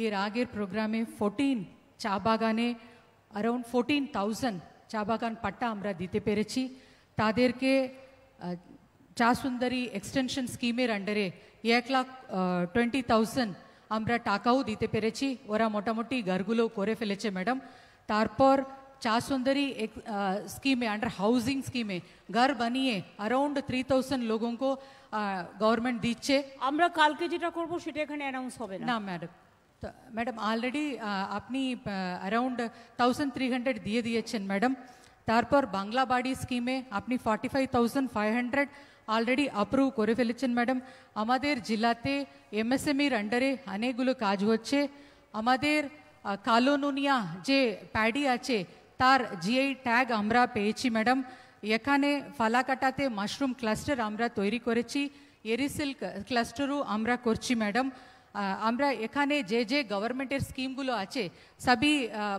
এর আগের প্রোগ্রামে 14 চা বাগানে অ্যারাউন্ড 14,000 চা বাগান পাট্টা আমরা দিতে পেরেছি। তাদেরকে চা সুন্দরী এক্সটেনশন স্কিমের আন্ডারে 1,20,000 আমরা টাকাও দিতে পেরেছি। ওরা মোটামুটি ঘরগুলো করে ফেলেছে ম্যাডাম। তারপর চা সুন্দরী স্কিমে अंडर हाउसिंग স্কিমে घर বানিয়ে अराउंड 3,000 लोगों को गवर्नमेंट দিচ্ছে। আমরা কালকে যেটা করব সেটা এখানে অ্যানাউন্স হবে না ম্যাডাম। তো ম্যাডাম অলরেডি আপনি अराउंड 1,300 দিয়ে দিয়েছেন ম্যাডাম। তারপর বাংলা বাড়ি স্কিমে আপনি 45,500 অলরেডি অ্যাপ্রুভ করে ফেলেছেন ম্যাডাম। আমাদের জেলাতে এমএসএমইর আন্ডারে অনেকগুলো কাজ হচ্ছে। আমাদের কালো নুনিয়া যে প্যাডি আছে তার জিআই ট্যাগ আমরা পেয়েছি ম্যাডাম। এখানে ফালাকাটাতে মাশরুম ক্লাস্টার আমরা তৈরি করেছি, এরিসেল ক্লাস্টারও আমরা করছি ম্যাডাম। আমরা এখানে যে যে গভর্নমেন্টের স্কিমগুলো আছে সবই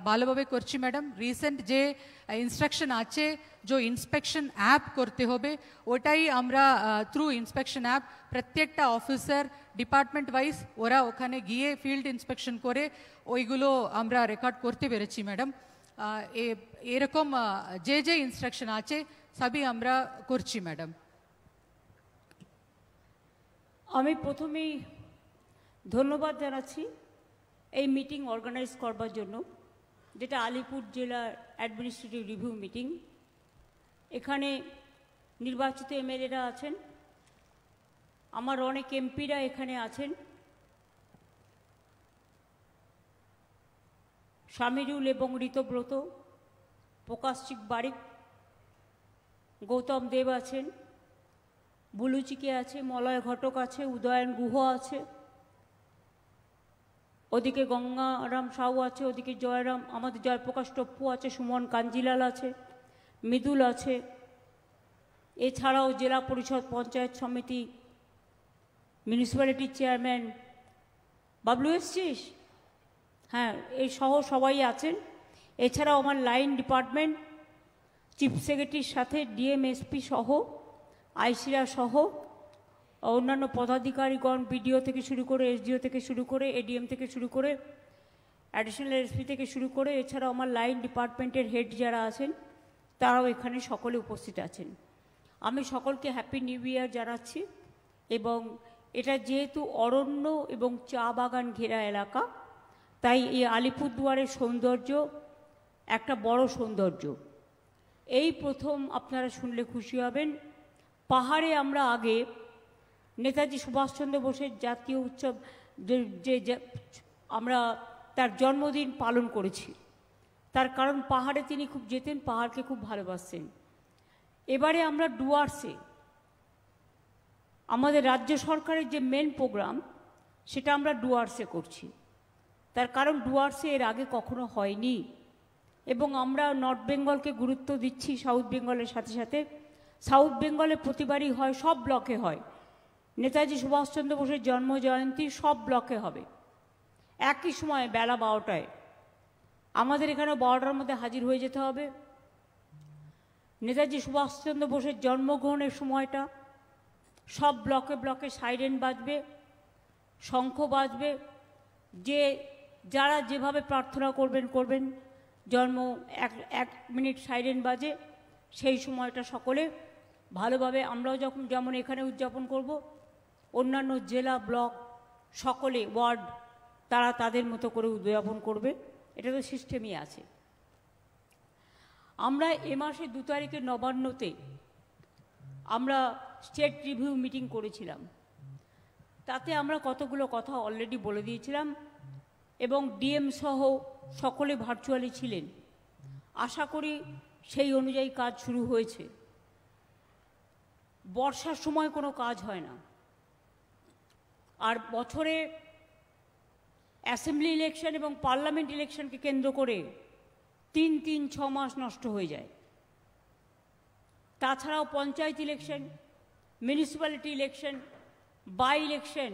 ভালোভাবে করছি ম্যাডাম। রিসেন্ট যে ইনস্ট্রাকশন আছে जो ইন্সপেকশন অ্যাপ করতে হবে ওটাই আমরা থ্রু ইন্সপেকশন অ্যাপ প্রত্যেকটা অফিসার ডিপার্টমেন্ট ওয়াইজ ওরা ওখানে গিয়ে ফিল্ড ইন্সপেকশন করে ওইগুলো আমরা রেকর্ড করতে পেরেছি ম্যাডাম। এরকম যে যে ইনস্ট্রাকশন আছে সবই আমরা করছি ম্যাডাম। আমি প্রথমেই ধন্যবাদ জানাচ্ছি এই মিটিং অর্গানাইজ করবার জন্য, যেটা আলিপুর জেলার অ্যাডমিনিস্ট্রেটিভ রিভিউ মিটিং। এখানে নির্বাচিত এমএলএরা আছেন, আমার অনেক এমপিরা এখানে আছেন, শামিরুল এবং ঋতব্রত, প্রকাশচিক বারিক, গৌতম দেব আছেন, বুলুচিকে আছে, মলয় ঘটক আছে, উদয়ন গুহ আছে, ওদিকে গঙ্গারাম সাউ আছে, ওদিকে জয়রাম আমাদের জয়প্রকাশ টপ্পু আছে, সুমন কাঞ্জিলাল আছে, মৃদুল আছে। এছাড়াও জেলা পরিষদ, পঞ্চায়েত সমিতি, মিউনিসিপ্যালিটির চেয়ারম্যান বাবলু এসছিস, হ্যাঁ, এই সহ সবাই আছেন। এছাড়াও আমার লাইন ডিপার্টমেন্ট চিফ সেক্রেটারির সাথে ডিএমএসপি সহ আইসিরা সহ অন্যান্য পদাধিকারীগণ, বিডিও থেকে শুরু করে, এসডিও থেকে শুরু করে, এডিএম থেকে শুরু করে, অ্যাডিশনাল এসপি থেকে শুরু করে, এছাড়াও আমার লাইন ডিপার্টমেন্টের হেড যারা আছেন তারাও এখানে সকলে উপস্থিত আছেন। আমি সকলকে হ্যাপি নিউ ইয়ার জানাচ্ছি। এবং এটা যেহেতু অরণ্য এবং চা বাগান ঘেরা এলাকা, তাই এই আলিপুরদুয়ারের সৌন্দর্য একটা বড় সৌন্দর্য। এই প্রথম আপনারা শুনলে খুশি হবেন, পাহাড়ে আমরা আগে নেতাজি সুভাষচন্দ্র বোসের জাতীয় উৎসব যে আমরা তার জন্মদিন পালন করেছি, তার কারণ পাহাড়ে তিনি খুব যেতেন, পাহাড়কে খুব ভালোবাসতেন। এবারে আমরা ডুয়ার্সে আমাদের রাজ্য সরকারের যে মেন প্রোগ্রাম সেটা আমরা ডুয়ার্সে করছি। তার কারণ ডুয়ার্সে এর আগে কখনো হয়নি এবং আমরা নর্থ বেঙ্গলকে গুরুত্ব দিচ্ছি সাউথ বেঙ্গলের সাথে সাথে। সাউথ বেঙ্গলে প্রতিবারই হয়, সব ব্লকে হয়, নেতাজি সুভাষচন্দ্র বোসের জন্ম জয়ন্তী সব ব্লকে হবে একই সময় বেলা 12টায়। আমাদের এখানে 12টার মধ্যে হাজির হয়ে যেতে হবে। নেতাজি সুভাষচন্দ্র বোসের জন্মগ্রহণের সময়টা সব ব্লকে ব্লকে সাইরেন বাজবে, শঙ্খ বাজবে, যে যারা যেভাবে প্রার্থনা করবেন জন্ম 1 মিনিট সাইরেন বাজে, সেই সময়টা সকলে ভালোভাবে আমরাও যেমন এখানে উদযাপন করব, অন্যান্য জেলা ব্লক সকলে ওয়ার্ড তারা তাদের মতো করে উদযাপন করবে। এটা তো সিস্টেমই আছে। আমরা এ মাসে 2 তারিখে নবান্নতে আমরা স্টেট রিভিউ মিটিং করেছিলাম। তাতে আমরা কতগুলো কথা অলরেডি বলে দিয়েছিলাম এবং ডিএম সহ সকলে ভার্চুয়ালি ছিলেন। আশা করি সেই অনুযায়ী কাজ শুরু হয়েছে। বর্ষার সময় কোনো কাজ হয় না, আর বছরে অ্যাসেম্বলি ইলেকশন এবং পার্লামেন্ট ইলেকশনকে কেন্দ্র করে 3-6 মাস নষ্ট হয়ে যায়। তাছাড়াও panchayat election, municipality election, by election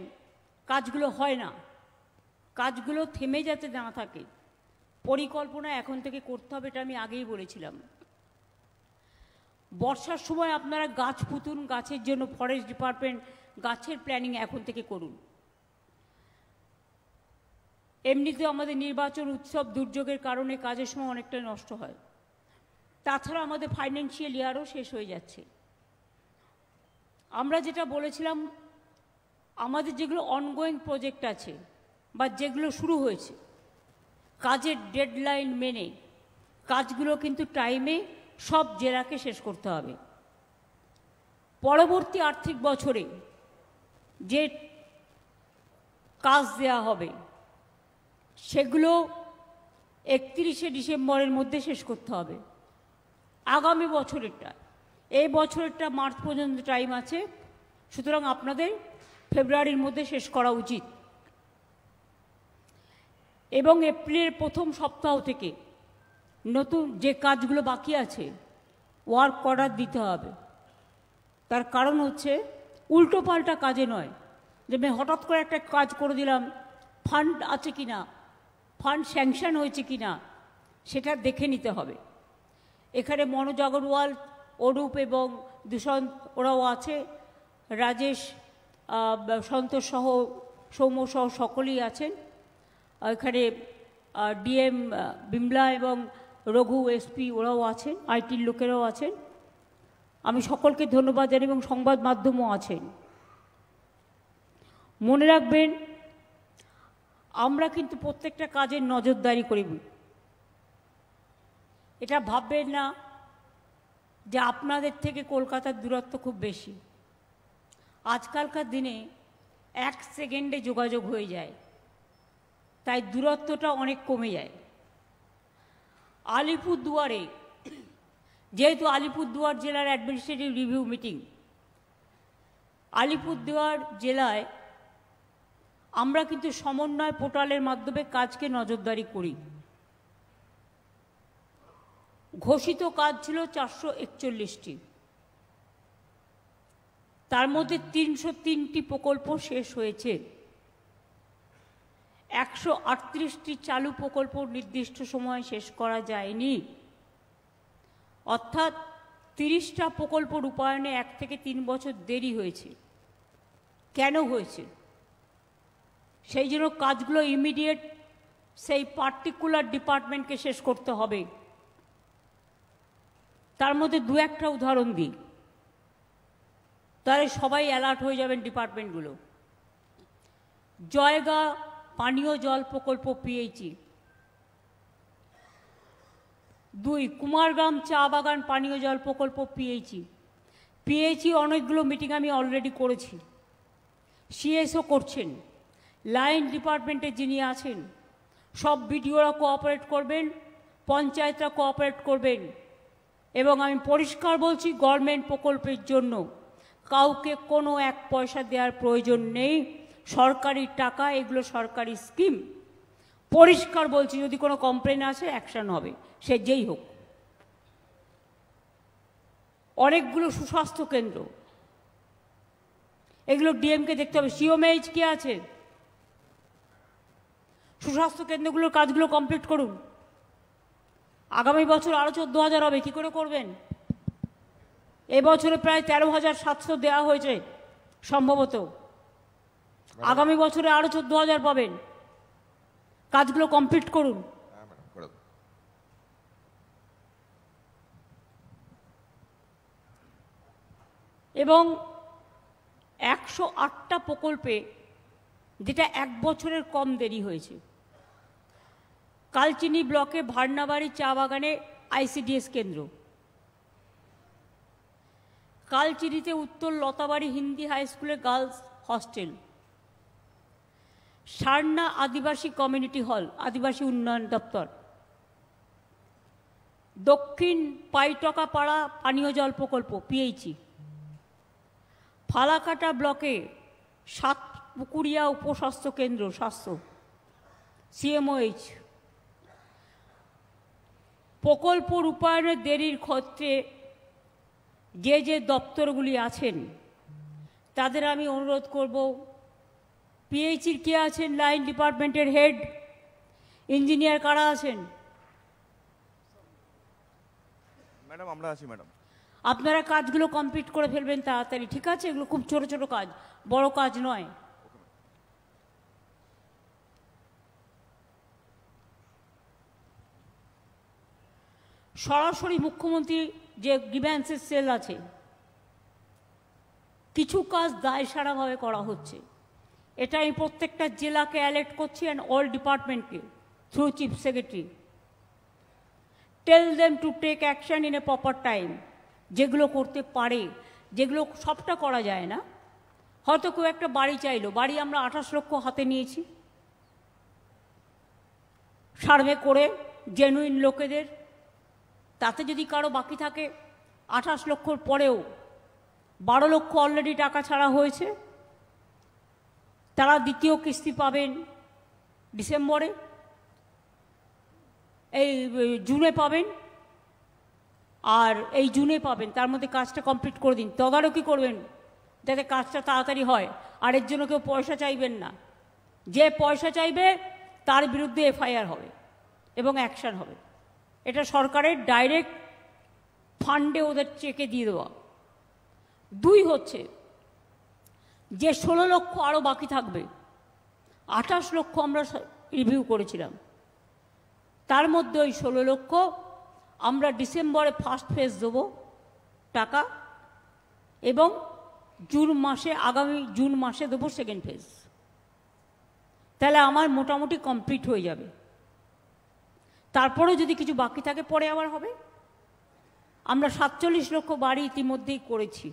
কাজগুলো হয় না। কাজগুলো থেমে যাতে না থাকে পরিকল্পনা এখন থেকে করতে হবে, এটা আমি আগেই বলেছিলাম। বর্ষার সময় আপনারা গাছ পুতুন, গাছের জন্য ফরেস্ট ডিপার্টমেন্ট গাছের প্ল্যানিং এখন থেকে করুন। এমনিতেও আমাদের নির্বাচন উৎসব দুর্যোগের কারণে কাজের সময় অনেকটাই নষ্ট হয়, তাছাড়া আমাদের ফাইন্যান্সিয়াল ইয়ারও শেষ হয়ে যাচ্ছে। আমরা যেটা বলেছিলাম, আমাদের যেগুলো অনগোয়িং প্রজেক্ট আছে বা যেগুলো শুরু হয়েছে, কাজের ডেডলাইন মেনে কাজগুলো কিন্তু টাইমে সব জেলাকে শেষ করতে হবে। পরবর্তী আর্থিক বছরে যে কাজ দেয়া হবে সেগুলো 31শে ডিসেম্বরের মধ্যে শেষ করতে হবে। আগামী বছরেরটা, এই বছরেরটা মার্চ পর্যন্ত টাইম আছে, সুতরাং আপনাদের ফেব্রুয়ারির মধ্যে শেষ করা উচিত। এবং এপ্রিলের প্রথম সপ্তাহ থেকে নতুন যে কাজগুলো বাকি আছে ওয়ার্ক অর্ডার দিতে হবে। তার কারণ হচ্ছে উল্টোপাল্টা কাজে নয়, যে আমি হঠাৎ করে একটা কাজ করে দিলাম, ফান্ড আছে কি না, ফান্ড স্যাংশন হয়েছে কি না সেটা দেখে নিতে হবে। এখানে মনোজ আগরওয়াল, অরূপ এবং দুষ্যন্ত ওরাও আছে, রাজেশ, সন্তোষ সহ, সৌম্য সহ সকলেই আছেন। এখানে ডিএম বিমলা এবং রঘু এসপি ওরাও আছেন, আইটির লোকেরাও আছেন। আমি সকলকে ধন্যবাদ জানাই এবং সংবাদ মাধ্যমও আছেন। মনে রাখবেন, আমরা কিন্তু প্রত্যেকটা কাজের নজরদারি করি। এটা ভাববেন না যে আপনাদের থেকে কলকাতার দূরত্ব খুব বেশি। আজকালকার দিনে 1 সেকেন্ডে যোগাযোগ হয়ে যায়, তাই দূরত্বটা অনেক কমে যায়। আলিপুরদুয়ারে, যেহেতু আলিপুরদুয়ার জেলার অ্যাডমিনিস্ট্রেটিভ রিভিউ মিটিং, আলিপুরদুয়ার জেলায় আমরা কিন্তু সমন্বয় পোর্টালের মাধ্যমে কাজকে নজরদারি করি। ঘোষিত কাজ ছিল 441টি, তার মধ্যে 303টি প্রকল্প শেষ হয়েছে, 138টি চালু প্রকল্প নির্দিষ্ট সময়ে শেষ করা যায়নি। অর্থাৎ 30টা প্রকল্প রূপায়ণে 1 থেকে 3 বছর দেরি হয়েছে। কেন হয়েছে? সেই জন্য কাজগুলো ইমিডিয়েট সেই পার্টিকুলার ডিপার্টমেন্টকে শেষ করতে হবে। তার মধ্যে 2-1টা উদাহরণ দিই, তাহলে সবাই অ্যালার্ট হয়ে যাবেন ডিপার্টমেন্টগুলো। জয়গা পানীয় জল প্রকল্প পিএইচই, 2 কুমারগ্রাম চা বাগান পানীয় জল প্রকল্প পিএইচই অনেকগুলো মিটিং আমি অলরেডি করেছি, সিএসও করছেন। লাইন ডিপার্টমেন্টে যিনি আছেন, সব বিডিওরা কোঅপারেট করবেন, পঞ্চায়েতরা কোঅপারেট করবেন। এবং আমি পরিষ্কার বলছি, গভর্নমেন্ট প্রকল্পের জন্য কাউকে কোনো 1 পয়সা দেওয়ার প্রয়োজন নেই। সরকারি টাকা, এগুলো সরকারি স্কিম। পরিষ্কার বলছি, যদি কোনো কমপ্লেন আসে অ্যাকশন হবে, সে যেই হোক। অনেকগুলো সুস্বাস্থ্য কেন্দ্র, এগুলো ডিএমকে দেখতে হবে। সিওমএইচ কে আছে? সুস্বাস্থ্য কেন্দ্রগুলোর কাজগুলো কমপ্লিট করুন। আগামী বছর আরও 14,000 হবে, কী করে করবেন? এবছরে প্রায় 13,700 দেওয়া হয়েছে সম্ভবত, আগামী বছরে আরও 14,000 পাবেন। কাজগুলো কমপ্লিট করুন। এবং 108টা প্রকল্পে, যেটা 1 বছরের কম দেরি হয়েছে। কালচিনি ব্লকে ভার্নাবাড়ি চা বাগানে আইসিডিএস কেন্দ্র, কালচিনিতে উত্তর লতাবাড়ি হিন্দি হাই স্কুলে গার্লস হস্টেল, সারনা আদিবাসী কমিউনিটি হল, আদিবাসী উন্নয়ন দপ্তর, দক্ষিণ পাইটকা পাড়া পানীয় জল প্রকল্প পিএইচই, ফালাকাটা ব্লকে 7 পুকুরিয়া উপস্বাস্থ্য কেন্দ্র স্বাস্থ্য সিএমওএইচ। প্রকল্প রূপায়ণের দেরির ক্ষেত্রে যে যে দপ্তরগুলি আছেন তাদের আমি অনুরোধ করব, পিএইচির কে আছেন? লাইন ডিপার্টমেন্টের হেড, ইঞ্জিনিয়ার কারা আছেন? ম্যাডাম আমরা আছি ম্যাডাম। আপনারা কাজগুলো কমপ্লিট করে ফেলবেন তাড়াতাড়ি, ঠিক আছে? এগুলো খুব ছোট ছোট কাজ, বড় কাজ নয়। সরাসরি মুখ্যমন্ত্রী যে গ্রিভ্যান্সের সেল আছে, কিছু কাজ দায়সারাভাবে করা হচ্ছে। এটা আমি প্রত্যেকটা জেলাকে অ্যালার্ট করছি অ্যান্ড অল ডিপার্টমেন্টকে through chief secretary. Tell them to take action in a proper time. যেগুলো করতে পারে, যেগুলো সবটা করা যায় না, হয়তো কেউ একটা বাড়ি চাইলো, বাড়ি আমরা 28 লক্ষ হাতে নিয়েছি সার্ভে করে জেনুইন লোকেদের, তাতে যদি কারো বাকি থাকে 28 লক্ষর পরেও 12 লক্ষ অলরেডি টাকা ছাড়া হয়েছে, তারা দ্বিতীয় কিস্তি পাবেন ডিসেম্বরে, এই জুনে পাবেন, আর এই জুনে পাবেন। তার মধ্যে কাজটা কমপ্লিট করে দিন, তদারকি করবেন যাতে কাজটা তাড়াতাড়ি হয়। আর এর জন্য কেউ পয়সা চাইবেন না। যে পয়সা চাইবে তার বিরুদ্ধে এফআইআর হবে এবং অ্যাকশন হবে। এটা সরকারের ডাইরেক্ট ফান্ডে ওদের চেকে দিয়ে দেওয়া। 2 হচ্ছে যে 16 লক্ষ আরও বাকি থাকবে, 28 লক্ষ আমরা রিভিউ করেছিলাম, তার মধ্যে ওই 16 লক্ষ আমরা ডিসেম্বরে ফার্স্ট ফেজ দেবো টাকা, এবং জুন মাসে, আগামী জুন মাসে দেবো সেকেন্ড ফেজ। তাহলে আমার মোটামুটি কমপ্লিট হয়ে যাবে। তারপরেও যদি কিছু বাকি থাকে পরে আবার হবে। আমরা 47 লক্ষ বাড়ি ইতিমধ্যেই করেছি।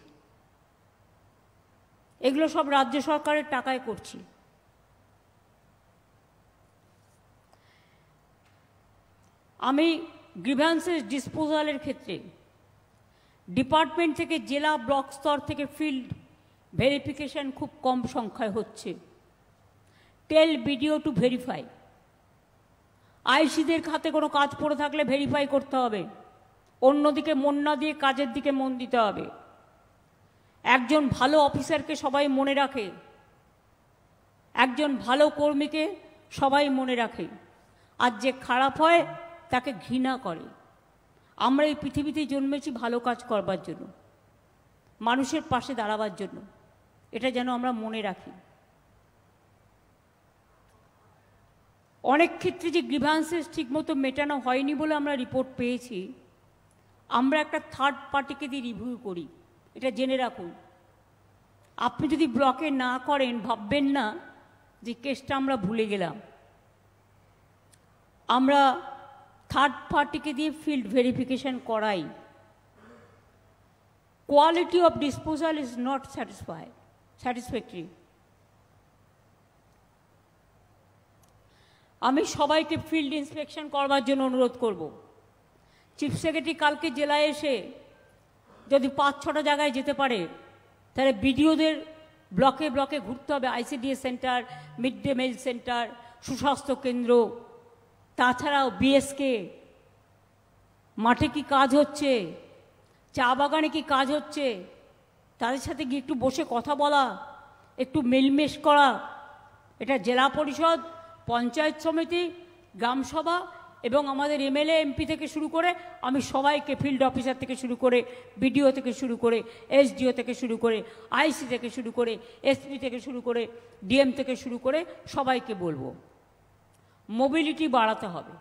এগুলো সব রাজ্য সরকারের টাকায় করছি। আমি গ্রিভ্যান্সেস ডিসপোজালের ক্ষেত্রে ডিপার্টমেন্ট থেকে জেলা ব্লক স্তর থেকে ফিল্ড ভেরিফিকেশন খুব কম সংখ্যায় হচ্ছে। টেল বিডিও টু ভেরিফাই। আইসিদের হাতে কোনো কাজ পড়ে থাকলে ভেরিফাই করতে হবে, অন্যদিকে মন না দিয়ে কাজের দিকে মন দিতে হবে। একজন ভালো অফিসারকে সবাই মনে রাখে, একজন ভালো কর্মীকে সবাই মনে রাখে, আর যে খারাপ হয় তাকে ঘৃণা করে। আমরা এই পৃথিবীতে জন্মেছি ভালো কাজ করবার জন্য, মানুষের পাশে দাঁড়াবার জন্য। এটা যেন আমরা মনে রাখি। অনেক ক্ষেত্রে যে গ্রিভ্যান্সেস ঠিকমতো মেটানো হয়নি বলে আমরা রিপোর্ট পেয়েছি, আমরা একটা থার্ড পার্টিকে দিয়ে রিভিউ করি। এটা জেনে রাখুন। আপনি যদি ব্লকে না করেন, ভাববেন না যে কেসটা আমরা ভুলে গেলাম। আমরা থার্ড পার্টিকে দিয়ে ফিল্ড ভেরিফিকেশন করাই। Quality of disposal is not satisfactory. আমি সবাইকে ফিল্ড ইন্সপেকশন করবার জন্য অনুরোধ করব। চিফ সেক্রেটারি কালকে জেলায় এসে যদি 5-6টা জায়গায় যেতে পারে, তাহলে বিডিওদের ব্লকে ব্লকে ঘুরতে হবে। ICDS centre, mid day meal centre, সুস্বাস্থ্য কেন্দ্র, তাছাড়াও বিএসকে মাঠে কি কাজ হচ্ছে, চা বাগানে কি কাজ হচ্ছে, তাদের সাথে গিয়ে একটু বসে কথা বলা, একটু মেলমেশ করা। এটা জেলা পরিষদ, পঞ্চায়েত সমিতি, গ্রামসভা এবং আমাদের এমএলএ এমপি থেকে শুরু করে আমি সবাইকে, ফিল্ড অফিসার থেকে শুরু করে, বিডিও থেকে শুরু করে, এসডিও থেকে শুরু করে, আইসি থেকে শুরু করে, এসপি থেকে শুরু করে, ডিএম থেকে শুরু করে সবাইকে বলবো মোবিলিটি বাড়াতে হবে।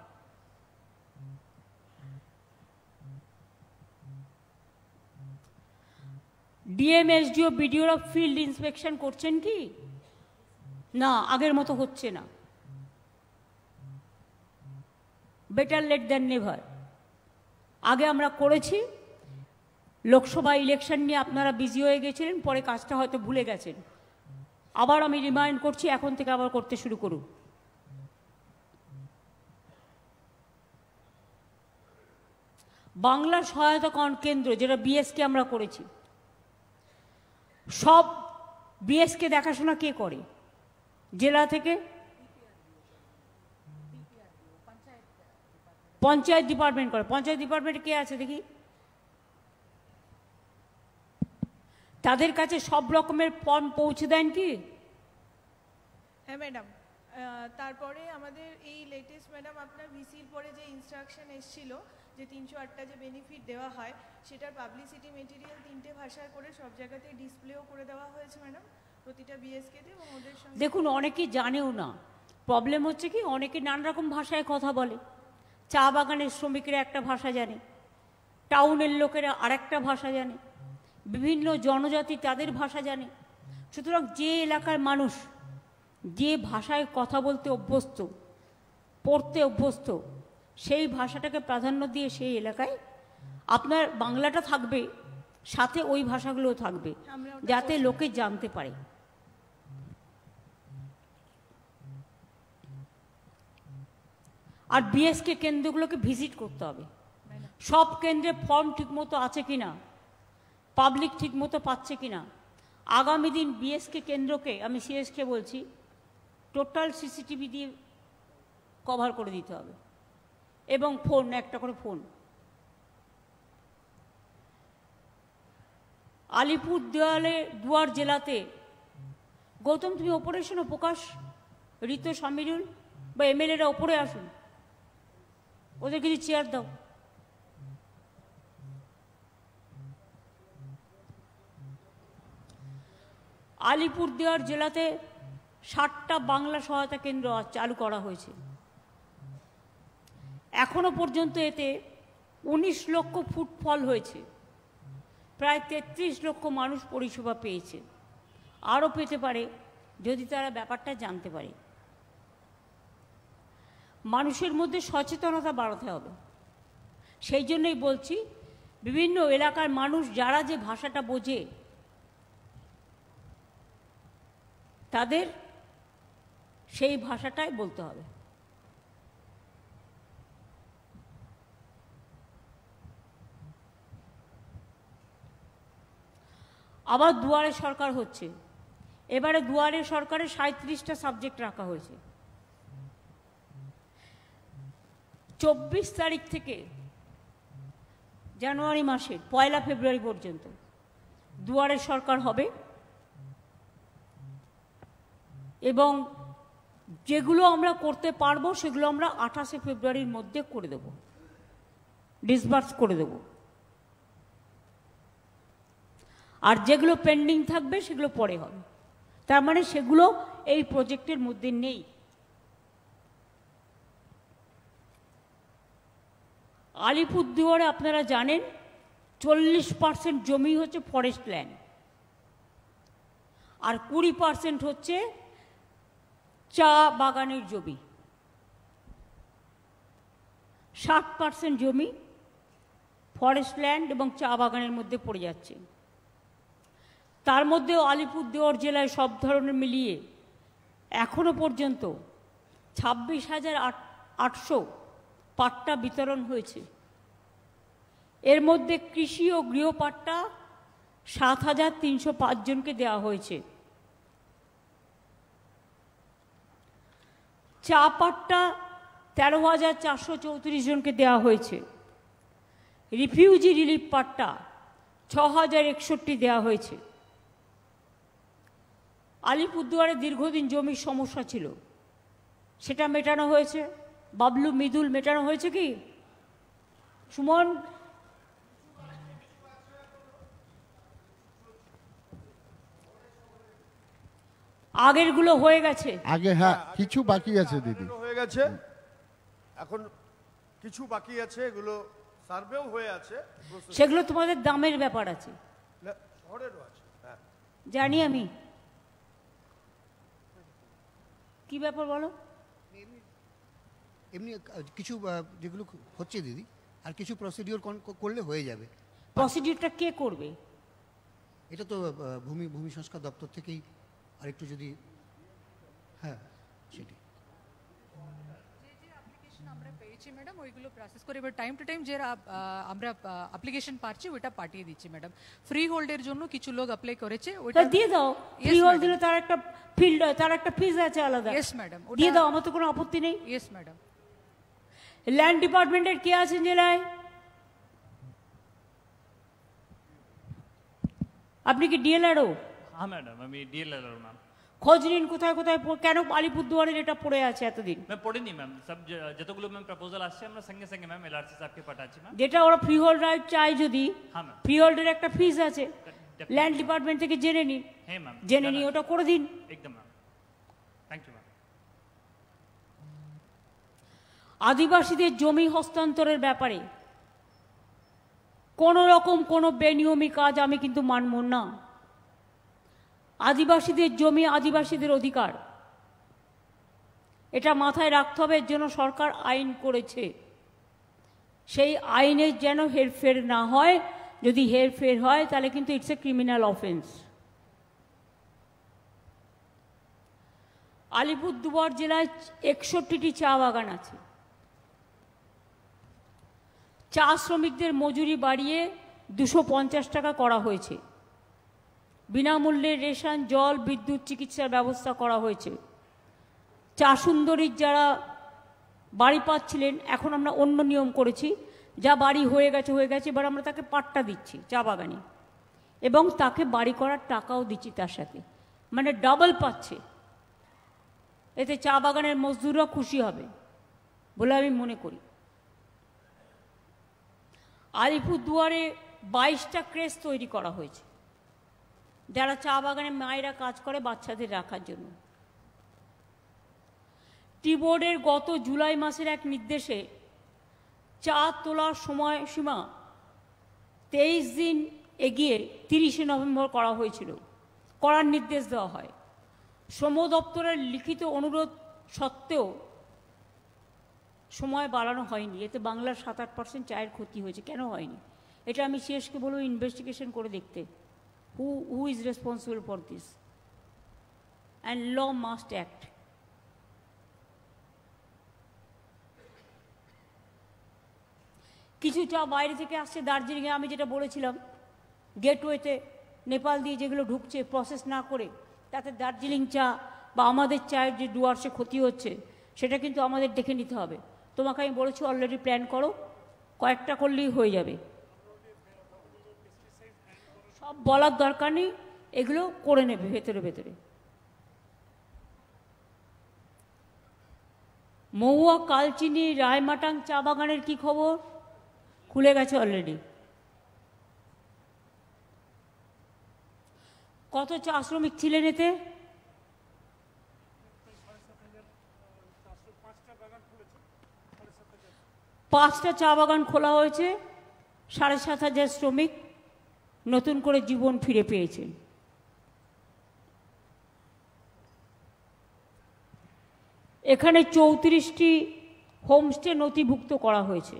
ডিএম, এসডিও, বিডিওরা ফিল্ড ইন্সপেকশন করছেন কি না? আগের মতো হচ্ছে না। Better late than never. আগে আমরা করেছি, লোকসভা ইলেকশন নিয়ে আপনারা বিজি হয়ে গেছিলেন, পরে কাজটা হয়তো ভুলে গেছেন। আবার আমি রিমাইন্ড করছি, এখন থেকে আবার করতে শুরু করুন। বাংলা সহায়তা কেন্দ্র, যেটা বিএসকে আমরা করেছি, সব বিএসকে দেখাশোনা কে করে? জেলা থেকে পঞ্চায়েত ডিপার্টমেন্ট করে। পঞ্চায়েত ডিপার্টমেন্টে কে আছে দেখি? তাদের কাছে সব রকমের ফর্ম পৌঁছে দেন কি? হ্যাঁ ম্যাডাম, তারপরে আমাদের এই লেটেস্ট ম্যাডাম আপনার ভিসির পরে যে ইনস্ট্রাকশন এসেছিল যে 308টা যে বেনিফিট দেওয়া হয়, সেটার পাবলিসিটি মেটেরিয়াল 3টে ভাষায় করে সব জায়গাতেই ডিসপ্লেও করে দেওয়া হয়েছে ম্যাডাম, প্রতিটা বিএসকেতে। এবং ওদের সঙ্গে দেখুন, অনেকেই জানেও না। প্রবলেম হচ্ছে কি, অনেকে নানা রকম ভাষায় কথা বলে। চা বাগানের শ্রমিকরা একটা ভাষা জানে, টাউনের লোকেরা আরেকটা ভাষা জানে, বিভিন্ন জনজাতি তাদের ভাষা জানে। সুতরাং যে এলাকার মানুষ যে ভাষায় কথা বলতে অভ্যস্ত, পড়তে অভ্যস্ত, সেই ভাষাটাকে প্রাধান্য দিয়ে সেই এলাকায় আপনার বাংলাটা থাকবে, সাথে ওই ভাষাগুলোও থাকবে, যাতে লোকে জানতে পারে। আর বিএসকে কেন্দ্রগুলোকে ভিজিট করতে হবে। সব কেন্দ্রে ফর্ম ঠিকমতো আছে কিনা, পাবলিক ঠিকমতো পাচ্ছে কিনা। আগামী দিন বিএসকে কেন্দ্রকে, আমি সিএসকে বলছি, টোটাল সিসিটিভি দিয়ে কভার করে দিতে হবে, এবং ফোন, একটা করে ফোন। আলিপুরদুয়ার জেলাতে, গৌতম তুমি ওপরে শোনো, প্রকাশ, ঋতু, সামিরুল বা এমএলএরা ওপরে আসুন, ওদের কিছু চেয়ার দাও। আলিপুরদুয়ার জেলাতে 60টা বাংলা সহায়তা কেন্দ্র চালু করা হয়েছে। এখনো পর্যন্ত এতে 19 লক্ষ ফুটফল হয়েছে, প্রায় 33 লক্ষ মানুষ পরিষেবা পেয়েছে, আরও পেতে পারে যদি তারা ব্যাপারটা জানতে পারে। মানুষের মধ্যে সচেতনতা বাড়াতে হবে। সেই জন্যই বলছি, বিভিন্ন এলাকার মানুষ যারা যে ভাষাটা বোঝে তাদের সেই ভাষাটাই বলতে হবে। আবার দুয়ারে সরকার হচ্ছে। এবারে দুয়ারে সরকারে 37টা সাবজেক্ট রাখা হয়েছে। 24 তারিখ থেকে জানুয়ারি মাসের 1 ফেব্রুয়ারি পর্যন্ত দুয়ারে সরকার হবে, এবং যেগুলো আমরা করতে পারবো সেগুলো আমরা 28 ফেব্রুয়ারির মধ্যে করে দেব, ডিসবার্স করে দেব। আর যেগুলো পেন্ডিং থাকবে সেগুলো পরে হবে। তার মানে সেগুলো এই প্রজেক্টের মধ্যে নেই। আলিপুরদুয়ারে আপনারা জানেন 40% জমি হচ্ছে ফরেস্ট ল্যান্ড, আর 20% হচ্ছে চা বাগানের জমি। 60% জমি ফরেস্ট ল্যান্ড এবং চা বাগানের মধ্যে পড়ে যাচ্ছে। তার মধ্যেও আলিপুরদুয়ার জেলায় সব ধরনের মিলিয়ে এখনো পর্যন্ত 26,800 পাট্টা বিতরণ হয়েছে। এর মধ্যে কৃষি ও গৃহপাট্টা 7,305 জনকে দেওয়া হয়েছে। চা পাট্টা 13,434 জনকে দেওয়া হয়েছে। রিফিউজি রিলিফ পাট্টা 6,061 দেওয়া হয়েছে। আলিপুরদুয়ারে দীর্ঘদিন জমির সমস্যা ছিল, সেটা মেটানো হয়েছে। বাবলু, মৃদুল, মেটানো হয়েছে কি? সুমন, আগেরগুলো হয়ে গেছে। আগে হ্যাঁ, কিছু বাকি আছে দিদি, হয়ে গেছে, এখন কিছু বাকি আছে, এগুলো সার্ভেও হয়ে আছে। সেগুলো তোমাদের দামের ব্যাপার আছে, শহরেরও আছে। হ্যাঁ জানি আমি। কি ব্যাপার বলো? এমনি কিছু যেগুলো হচ্ছে দিদি, আর কিছু প্রসিডিওর করলে হয়ে যাবে। প্রসিডিওরটা কে করবে? এটা তো ভূমি সংস্কার দপ্তর থেকেই আরেকটু যদি, হ্যাঁ সেটি। আমরা পেয়েছি ম্যাডাম, ওইগুলো প্রসেস করে এবার টাইম টু টাইম যে আমরা অ্যাপ্লিকেশন পাচ্ছি ওইটা পাঠিয়ে দিচ্ছি ম্যাডাম। ফ্রি হোল্ডের জন্য কিছু লোক অ্যাপ্লাই করেছে, ওইটা দিয়ে দাও। ফ্রি হোল্ড দিলে তার একটা ফিল্ড, তার একটা ফিজ আছে আলাদা। ইয়েস ম্যাডাম, দিয়ে দাও, আমার তো কোনো আপত্তি নেই। Yes madam. ল্যান্ড ডিপার্টমেন্টের কে আছেন জেলায়? আপনি কি ডিএলআরও? হ্যাঁ ম্যাডাম, আমি ডিএলআরও ম্যাম। খোঁজ নিন কোথায় কোথায়, কেন আলিপুরদুয়ারের এটা পড়ে আছে এতদিন? ম্যাম পড়িনি ম্যাম, সব যতগুলো ম্যাম প্রপোজাল আসছে আমরা সঙ্গে সঙ্গে ম্যাম এলআরসি সাহেবকে পাঠাচ্ছি ম্যাম। যেটা ওরা ফ্রি হোল্ড রাইট চাই, যদি হ্যাঁ ম্যাম, ফ্রি হোল্ডের একটা ফিজ আছে, ল্যান্ড ডিপার্টমেন্ট থেকে জেনে নিন। হ্যাঁ ম্যাম, জেনে নিয়ে ওটা করে দিন। একদম ম্যাম, থ্যাংক ইউ ম্যাম। আদিবাসীদের জমি হস্তান্তরের ব্যাপারে কোনো রকম কোনো বেনিয়মি কাজ আমি কিন্তু মানব না। আদিবাসীদের জমি আদিবাসীদের অধিকার, এটা মাথায় রাখতে হবে। এর জন্য সরকার আইন করেছে, সেই আইনের যেন হেরফের না হয়। যদি হেরফের হয় তাহলে কিন্তু it's a criminal offence. Alipurduar জেলায় 61টি চা বাগান আছে। চা শ্রমিকদের মজুরি বাড়িয়ে 250 টাকা করা হয়েছে। বিনামূল্যে রেশন, জল, বিদ্যুৎ, চিকিৎসার ব্যবস্থা করা হয়েছে। চা সুন্দরীর যারা বাড়ি পাচ্ছিলেন, এখন আমরা অন্য নিয়ম করেছি, যা বাড়ি হয়ে গেছে, এবার আমরা তাকে পাট্টা দিচ্ছি চা বাগানে, এবং তাকে বাড়ি করার টাকাও দিচ্ছি তার সাথে, মানে ডাবল পাচ্ছে। এতে চা বাগানের মজদুররা খুশি হবে বলে আমি মনে করি। আলিপুরদুয়ারে 22টা ক্রেশ তৈরি করা হয়েছে, যারা চা বাগানে মায়েরা কাজ করে বাচ্চাদের রাখার জন্য। টি বোর্ডের গত জুলাই মাসের এক নির্দেশে চা তোলার সময়সীমা 23 দিন এগিয়ে 30শে নভেম্বর করা হয়েছিল, করার নির্দেশ দেওয়া হয়। শ্রম দপ্তরের লিখিত অনুরোধ সত্ত্বেও সময় বাড়ানো হয়নি। এতে বাংলার 7-8% চায়ের ক্ষতি হয়েছে। কেন হয়নি? এটা আমি শেষকে বলবো ইনভেস্টিগেশন করে দেখতে। Who is responsible for this, and law must act. কিছু চা বাইরে থেকে আসছে দার্জিলিংয়ে, আমি যেটা বলেছিলাম, গেটওয়েতে নেপাল দিয়ে যেগুলো ঢুকছে প্রসেস না করে, তাতে দার্জিলিং চা বা আমাদের চায়ের যে ডুয়ার্সে ক্ষতি হচ্ছে, সেটা কিন্তু আমাদের দেখে নিতে হবে। তোমাকে আমি বলেছি অলরেডি প্ল্যান করো, কয়েকটা করলেই হয়ে যাবে, সব বলার দরকার নেই, এগুলো করে নেবে ভেতরে ভেতরে। মহুয়া, কালচিনি, রায়মাটাং চা বাগানের কি খবর? খুলে গেছে অলরেডি। কত চা শ্রমিক ছিলেন এতে? 5টা চা বাগান খোলা হয়েছে, 7,500 শ্রমিক নতুন করে জীবন ফিরে পেয়েছেন। এখানে 34টি হোমস্টে নথিভুক্ত করা হয়েছে।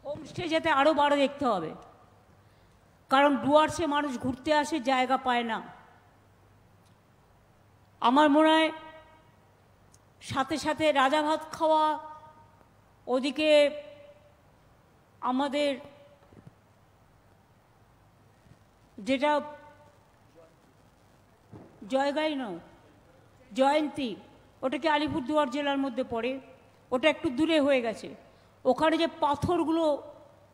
হোমস্টে যাতে আরও বাড়ে দেখতে হবে, কারণ ডুয়ার্সে মানুষ ঘুরতে আসে, জায়গা পায় না। আমার মনে হয় সাথে সাথে রাজা ভাত খাওয়া, ওদিকে আমাদের যেটা জয়গাই নয়, জয়ন্তী, ওটা কি আলিপুরদুয়ার জেলার মধ্যে পড়ে? ওটা একটু দূরে হয়ে গেছে। ওখানে যে পাথরগুলো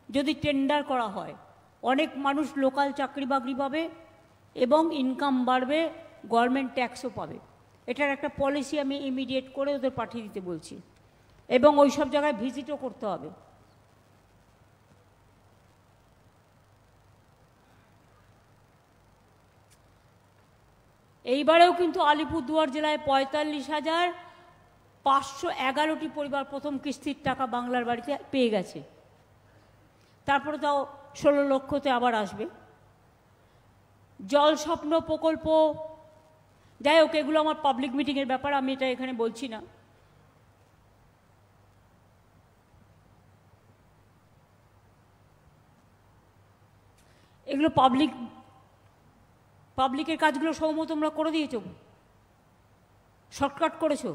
যদি টেন্ডার করা হয়, অনেক মানুষ লোকাল চাকরি বাকরি পাবে এবং ইনকাম বাড়বে, গভর্নমেন্ট ট্যাক্সও পাবে। এটার একটা পলিসি আমি ইমিডিয়েট করে ওদের পাঠিয়ে দিতে বলছি, এবং ওই সব জায়গায় ভিজিটও করতে হবে। এইবারেও কিন্তু আলিপুরদুয়ার জেলায় 45,511টি পরিবার প্রথম কিস্তির টাকা বাংলার বাড়িতে পেয়ে গেছে। তারপরে তাও 16 লক্ষতে আবার আসবে। জল স্বপ্ন প্রকল্প, যাই হোক, এগুলো আমার পাবলিক মিটিংয়ের ব্যাপার, আমি এটা এখানে বলছি না। এগুলো পাবলিকের কাজগুলো সৌম্য তোমরা করে দিয়েছো, শর্টকাট করেছো,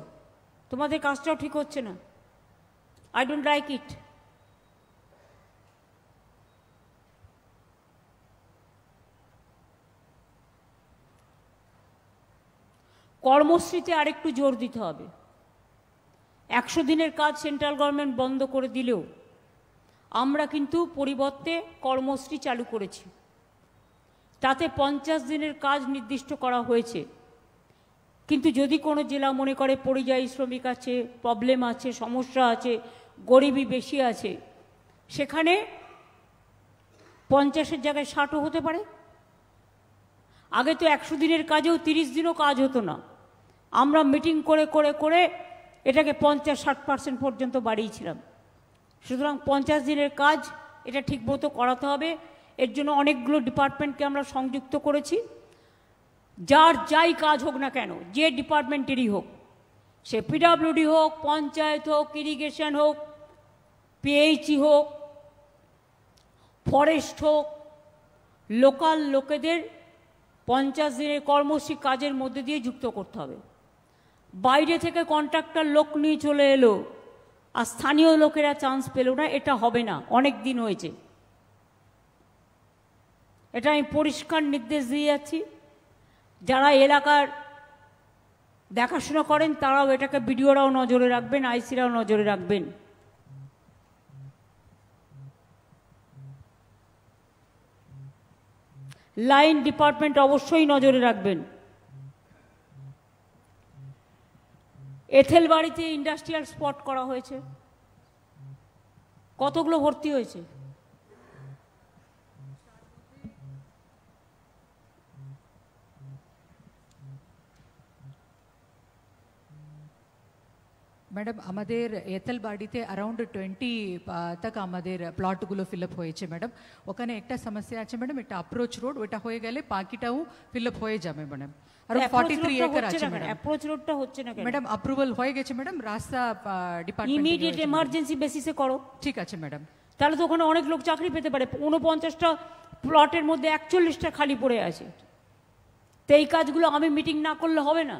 তোমাদের কাজটাও ঠিক হচ্ছে না। I don't like it. কর্মশ্রীতে আরেকটু জোর দিতে হবে। 100 দিনের কাজ সেন্ট্রাল গভর্নমেন্ট বন্ধ করে দিলেও আমরা কিন্তু পরিবর্তে কর্মশ্রী চালু করেছি। তাতে 50 দিনের কাজ নির্দিষ্ট করা হয়েছে। কিন্তু যদি কোনো জেলা মনে করে পরিযায়ী শ্রমিক আছে, প্রবলেম আছে, সমস্যা আছে, গরিবী বেশি আছে, সেখানে 50-এর জায়গায় 60ও হতে পারে। আগে তো 100 দিনের কাজেও 30 দিনও কাজ হতো না। আমরা মিটিং করে করে করে এটাকে 50-60% পর্যন্ত বাড়িয়েছিলাম। সুতরাং 50 দিনের কাজ এটা ঠিকমতো করাতে হবে। এর জন্য অনেকগুলো ডিপার্টমেন্টকে আমরা সংযুক্ত করেছি। যার যাই কাজ হোক না কেন, যে ডিপার্টমেন্টেরই হোক, সে পিডাব্লিউডি হোক, পঞ্চায়েত হোক, ইরিগেশন হোক, পিএইচই হোক, ফরেস্ট হোক, লোকাল লোকেদের 50 দিনের কর্মসূচি কাজের মধ্যে দিয়ে যুক্ত করতে হবে। বাইরে থেকে কন্ট্রাক্টর লোক নিয়ে চলে এলো আর স্থানীয় লোকেরা চান্স পেল না, এটা হবে না। অনেক দিন হয়েছে, এটা আমি পরিষ্কার নির্দেশ দিয়ে যাচ্ছি। যারা এলাকার দেখাশোনা করেন তারাও এটাকে, বিডিওরাও নজরে রাখবেন, আইসিরাও নজরে রাখবেন। লাইন ডিপার্টমেন্ট অবশ্যই নজরে রাখবেন। এথেল বাড়িতে ইন্ডাস্ট্রিয়াল স্পট করা হয়েছে, কতগুলো ভর্তি হয়েছে? ম্যাডাম আমাদের এথেল বাড়িতে অ্যারাউন্ড 20 তক আমাদের প্লটগুলো ফিল আপ হয়েছে ম্যাডাম। ওখানে একটা সমস্যা আছে ম্যাডাম, এটা অ্যাপ্রোচ রোড, ওটা হয়ে গেলে বাকিটাও ফিল আপ হয়ে যাবে ম্যাডাম। আর 43 একর আছে ম্যাডাম। অ্যাপ্রোচ রোডটা হচ্ছে না কেন ম্যাডাম? অ্যাপ্রুভাল হয়ে গেছে ম্যাডাম, রাস্তা ডিপার্টমেন্ট ইমিডিয়েট এমার্জেন্সি বেসিসে করো। ঠিক আছে ম্যাডাম। তাহলে তো ওখানে অনেক লোক চাকরি পেতে পারে। 49টা প্লটের মধ্যে 41টা খালি পড়ে আছে। তো এই কাজগুলো আমি মিটিং না করলে হবে না,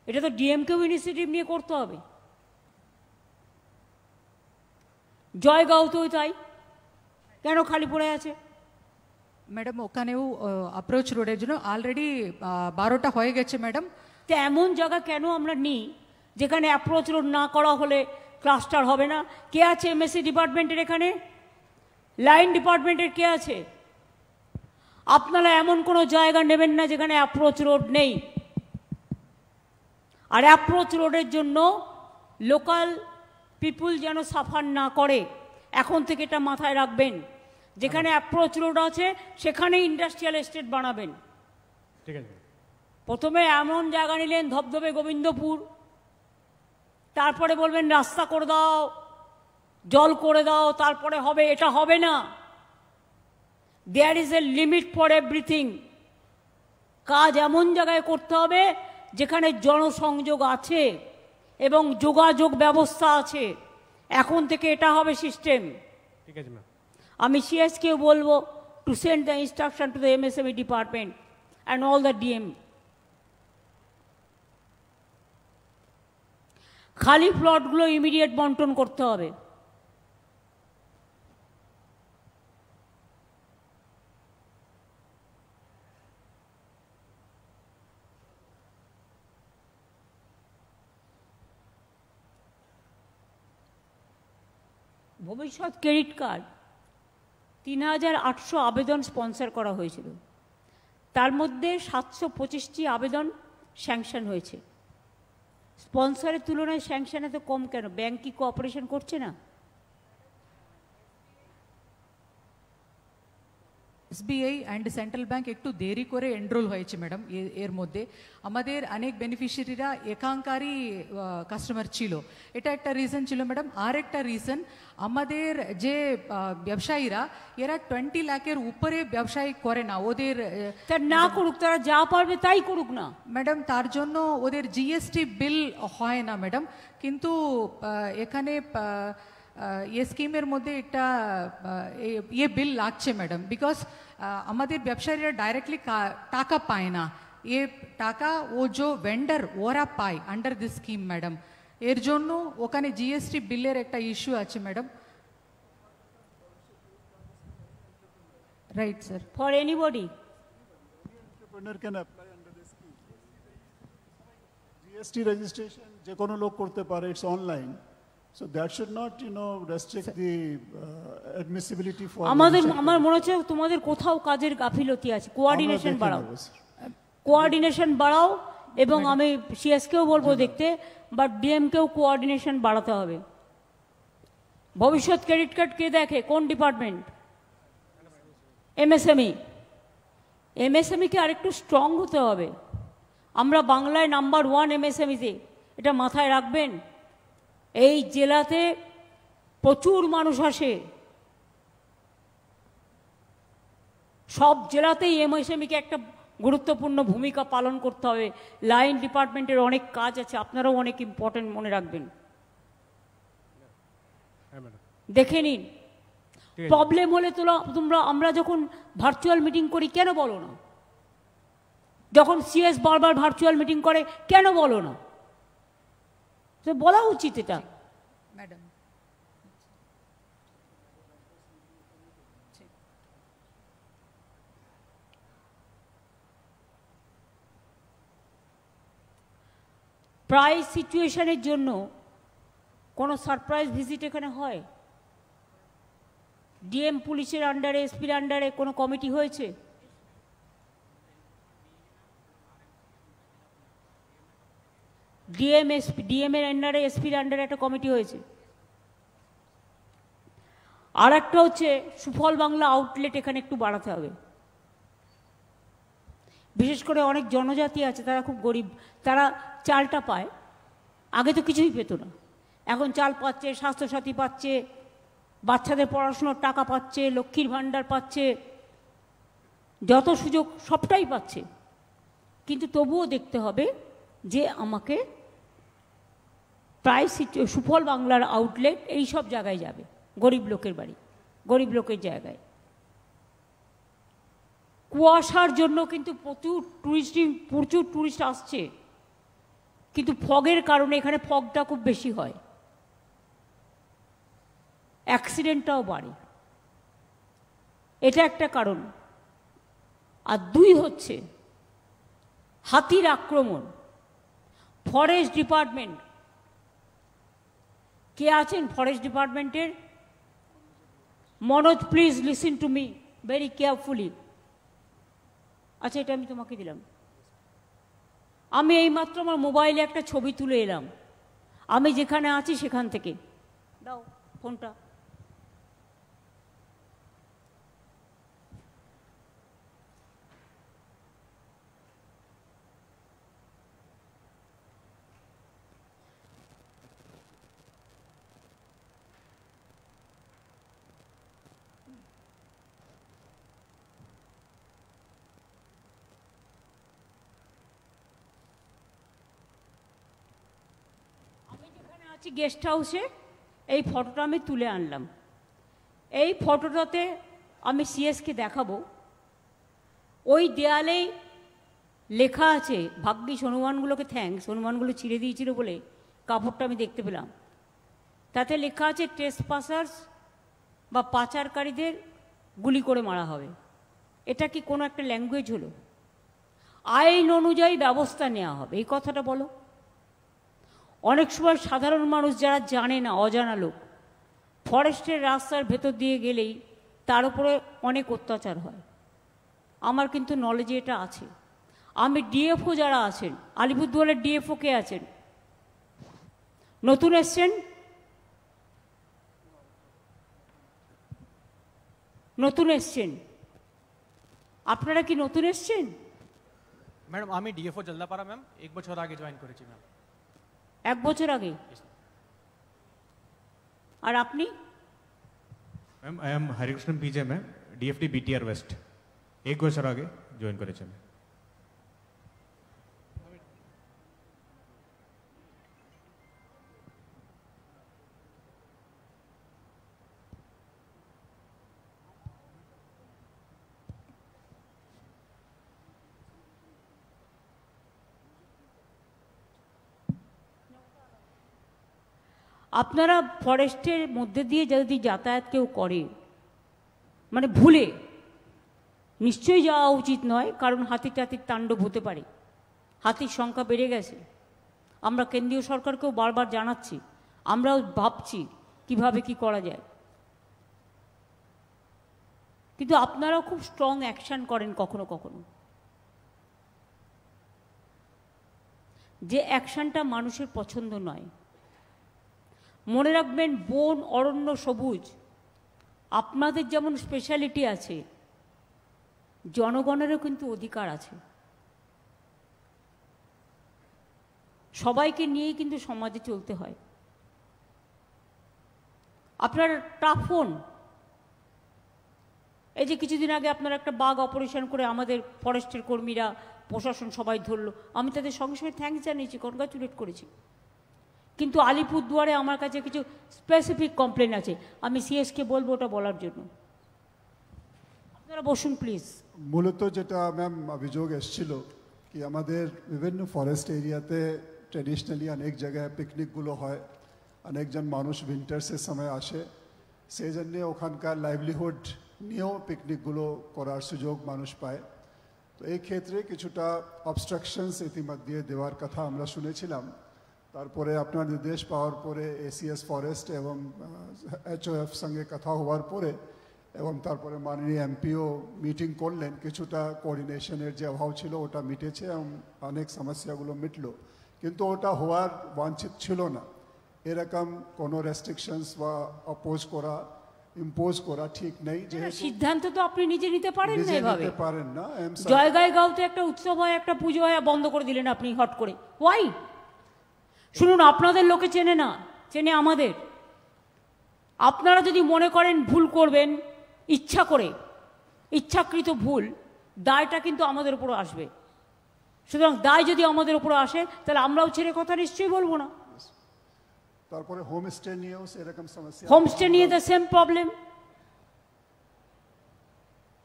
এটা তো ডিএমকেও ইনিশিয়েটিভ নিয়ে করতে হবে। জয়গাঁওতেও তাই, কেন খালি পড়ে আছে? ম্যাডাম ওখানেও অ্যাপ্রোচ রোডের জন্য অলরেডি 12টা হয়ে গেছে ম্যাডাম। তো এমন জায়গা কেন আমরা নিই যেখানে অ্যাপ্রোচ রোড না করা হলে ক্লাস্টার হবে না? কে আছে এমএসসি ডিপার্টমেন্টের এখানে? লাইন ডিপার্টমেন্টের কে আছে? আপনারা এমন কোনো জায়গা নেবেন না যেখানে অ্যাপ্রোচ রোড নেই। আর অ্যাপ্রোচ রোডের জন্য লোকাল পিপুল যেন সাফার না করে, এখন থেকে এটা মাথায় রাখবেন। যেখানে অ্যাপ্রোচ রোড আছে সেখানে ইন্ডাস্ট্রিয়াল এস্টেট বানাবেন। ঠিক আছে। প্রথমে এমন জায়গা নিলেন ধবধবে গোবিন্দপুর, তারপরে বলবেন রাস্তা করে দাও, জল করে দাও, তারপরে হবে। এটা হবে না। There is a limit for everything. কাজ এমন জায়গায় করতে হবে যেখানে জনসংযোগ আছে এবং যোগাযোগ ব্যবস্থা আছে। এখন থেকে এটা হবে সিস্টেম। ঠিক আছে ম্যাম। আমি সিএসকেও বলবো to send the instruction to the MSME department and all the DM. খালি প্লটগুলো ইমিডিয়েট বন্টন করতে হবে। ভবিষ্যৎ ক্রেডিট কার্ড 3800 আবেদন স্পন্সর করা হয়েছিল, তার মধ্যে 725টি আবেদন স্যাংশন হয়েছে। স্পন্সরের তুলনায় স্যাংশন এত কম কেন? ব্যাংক কি কোঅপারেশন করছে না? এসবিআই অ্যান্ড সেন্ট্রাল ব্যাংক একটু দেরি করে এনরোল হয়েছে ম্যাডাম। এর মধ্যে আমাদের অনেক বেনিফিশিয়ারিরা একাঙ্কারী কাস্টমার ছিল, এটা একটা রিজন ছিল ম্যাডাম। আর একটা রিজন, আমাদের যে ব্যবসায়ীরা এরা 20 লাখের উপরে ব্যবসায়ী করে না, ওদের না করুক, তারা যা পারবে তাই করুক না ম্যাডাম। তার জন্য ওদের জিএসটি বিল হয় না ম্যাডাম। কিন্তু এখানে ये স্কিমের মধ্যে একটা ये বিল লাগছে ম্যাডাম, বিকজ আমাদের ব্যবসায়ীরা ডাইরেক্টলি টাকা পায় না। ये টাকা ও যে ভেন্ডার ওরা পায় আন্ডার দিস স্কিম ম্যাডাম। এর জন্য ওখানে জিএসটি বিলের একটা ইস্যু আছে madam. Right sir. For anybody entrepreneur can apply under this scheme. GST registration যে কোনো লোক করতে পারে, it's online. So that should not, restrict the admissibility for. আমার মনে হচ্ছে তোমাদের কোথাও কাজের গাফিলতি আছে। কোঅর্ডিনেশন বাড়াও, কোঅর্ডিনেশন বাড়াও। এবং আমি সিএসকেও বলবো দেখতে, বাট ডিএমকেও কোঅর্ডিনেশন বাড়াতে হবে। ভবিষ্যৎ ক্রেডিট কার্ড কে দেখে? কোন ডিপার্টমেন্ট? এমএসএমই। এমএসএমইকে আরেকটু স্ট্রং হতে হবে। আমরা বাংলায় নাম্বার 1 এমএসএমইতে, এটা মাথায় রাখবেন। এই জেলাতে প্রচুর মানুষ আসে, সব জেলাতেই এমএসএমইকে একটা গুরুত্বপূর্ণ ভূমিকা পালন করতে হবে। লাইন ডিপার্টমেন্টের অনেক কাজ আছে, আপনারাও অনেক ইম্পর্টেন্ট মনে রাখবেন। হ্যাঁ ম্যাডাম, দেখে নিন, ঠিক আছে। প্রবলেম হলে আমরা যখন ভার্চুয়াল মিটিং করি কেন বলো না? যখন সিএস বারবার ভার্চুয়াল মিটিং করে কেন বলো না? তো বলা উচিত এটা। ম্যাডাম প্রাইস সিচুয়েশনের জন্য কোনো সারপ্রাইজ ভিজিট এখানে হয়? ডিএম পুলিশের আন্ডারে, এসপির আন্ডারে কোনো কমিটি হয়েছে? ডিএম এর আন্ডারে, এসপির আন্ডারে একটা কমিটি হয়েছে। আর একটা হচ্ছে সুফল বাংলা আউটলেট এখানে একটু বাড়াতে হবে। বিশেষ করে অনেক জনজাতি আছে, তারা খুব গরিব, তারা চালটা পায়, আগে তো কিছুই পেত না, এখন চাল পাচ্ছে, স্বাস্থ্যসাথী পাচ্ছে, বাচ্চাদের পড়াশোনার টাকা পাচ্ছে, লক্ষ্মীর ভাণ্ডার পাচ্ছে, যত সুযোগ সবটাই পাচ্ছে। কিন্তু তবুও দেখতে হবে যে আমাকে প্রায় সুফল বাংলার আউটলেট এই সব জায়গায় যাবে, গরিব লোকের বাড়ি, গরিব লোকের জায়গায়। কুয়াশার জন্য কিন্তু প্রচুর টুরিস্ট আসছে, কিন্তু ফগের কারণে এখানে ফগটা খুব বেশি হয়, অ্যাক্সিডেন্টটাও বাড়ে, এটা একটা কারণ। আর দুই হচ্ছে হাতির আক্রমণ। ফরেস্ট ডিপার্টমেন্ট, কে আছেন ফরেস্ট ডিপার্টমেন্টের? Manoj, please listen to me very carefully. আচ্ছা, এটা আমি তোমাকে দিলাম। আমি এইমাত্র আমার মোবাইলে একটা ছবি তুলে এলাম, আমি যেখানে আছি সেখান থেকে। দাও ফোনটা। গেস্ট হাউসে এই ফটোটা আমি তুলে আনলাম। এই ফটোটাতে আমি সিএসকে দেখাবো। ওই দেয়ালেই লেখা আছে, ভাগ্যিস হনুমানগুলোকে থ্যাঙ্কস, হনুমানগুলো ছিঁড়ে দিয়েছিল বলে কাপড়টা আমি দেখতে পেলাম। তাতে লেখা আছে ট্রেসপাসার্স বা পাচারকারীদের গুলি করে মারা হবে। এটা কি কোনো একটা ল্যাঙ্গুয়েজ হলো? আইন অনুযায়ী ব্যবস্থা নেওয়া হবে, এই কথাটা বলো। অনেক সময় সাধারণ মানুষ যারা জানে না, অজানা লোক, ফরেস্টের রাস্তার ভেতর দিয়ে গেলেই তার উপরে অনেক অত্যাচার হয়। আমার কিন্তু নলেজে এটা আছে। আমি ডিএফও যারা আছেন, আলিপুরদুয়ারের ডিএফও কে আছেন? নতুন এসছেন? নতুন এসছেন? আপনারা কি নতুন এসছেন? ম্যাডাম আমি ডিএফও জলদাপাড়া ম্যাম, 1 বছর আগে জয়েন করেছি ম্যাম। 1 বছর আগে? আর আপনি? Ma'am I am Harikrishna PJ ma'am, ডিএফডি BTR West, 1 বছর আগে জয়েন করেছি ম্যাম। আপনারা ফরেস্টের মধ্যে দিয়ে যদি যাতায়াত কেউ করে, মানে ভুলে, নিশ্চয়ই যাওয়া উচিত নয়, কারণ হাতি টাতির তাণ্ডব হতে পারে, হাতির সংখ্যা বেড়ে গেছে। আমরা কেন্দ্রীয় সরকারকেও বারবার জানাচ্ছি, আমরাও ভাবছি কিভাবে কি করা যায়। কিন্তু আপনারাও খুব স্ট্রং অ্যাকশন করেন কখনো কখনো, যে অ্যাকশনটা মানুষের পছন্দ নয়। মনে রাখবেন, বন, অরণ্য, সবুজ আপনাদের যেমন স্পেশালিটি আছে, জনগণেরও কিন্তু অধিকার আছে। সবাইকে নিয়েই কিন্তু সমাজে চলতে হয়। আপনারা টাফ হন, এই যে কিছুদিন আগে আপনারা একটা বাঘ অপারেশন করে আমাদের ফরেস্টের কর্মীরা প্রশাসন সবাই ধরলো, আমি তাদের সঙ্গে সঙ্গে থ্যাঙ্কস জানিয়েছি, কনগ্রাচুলেট করেছি। কিন্তু আলিপুরদুয়ারে আমার কাছে কিছু স্পেসিফিক কমপ্লেন আছে, আমি সিএসকে বলবো ওটা বলার জন্য। আপনারা বসুন প্লিজ। মূলত যেটা ম্যাম অভিযোগ এসেছিল কি আমাদের বিভিন্ন ফরেস্ট এরিয়াতে ট্রেডিশনালি অনেক জায়গায় পিকনিকগুলো হয়, অনেকজন মানুষ উইন্টার্সের সময় আসে, সেই জন্যে ওখানকার লাইভলিহুড নিয়েও পিকনিকগুলো করার সুযোগ মানুষ পায়। তো এই ক্ষেত্রে কিছুটা অবস্ট্রাকশনস ইতিমধ্যে দেওয়ার কথা আমরা শুনেছিলাম। তারপরে আপনার নির্দেশ পাওয়ার পরে এসিএস ফরেস্ট এবং HOF সঙ্গে কথা হওয়ার পরে এবং তারপরে মাননীয় এমপিও মিটিং করলেন, কিছুটা কোঅর্ডিনেশনের যে অভাব ছিল ওটা মিটেছে এবং অনেক সমস্যাগুলো মিটলো, কিন্তু ওটা হওয়ার বাঞ্ছিত ছিল না। এরকম কোনো রেস্ট্রিকশনস বা অপোজ করা ইম্পোজ করা ঠিক নেই। যে সিদ্ধান্ত তো আপনি নিজে নিতে পারেন না, এভাবে নিতে পারেন না। জয়গাইগাঁওতে একটা উৎসব হয়, একটা পুজো হয়, বন্ধ করে দিলেন আপনি হট করে, ওয়াই? শুনুন, আপনাদের লোকে চেনে না, চেনে আমাদের। আপনারা যদি মনে করেন ভুল করবেন ইচ্ছা করে, ইচ্ছাকৃত ভুল, দায়টা কিন্তু আমাদের উপর আসবে। সুতরাং দায় যদি আমাদের উপর আসে তাহলে আমরাও ছেড়ে কথা নিশ্চয়ই বলবো না। তারপরে হোমস্টে নিয়েও সেরকম সমস্যা, হোমস্টে নিয়ে দ্য সেম প্রবলেম।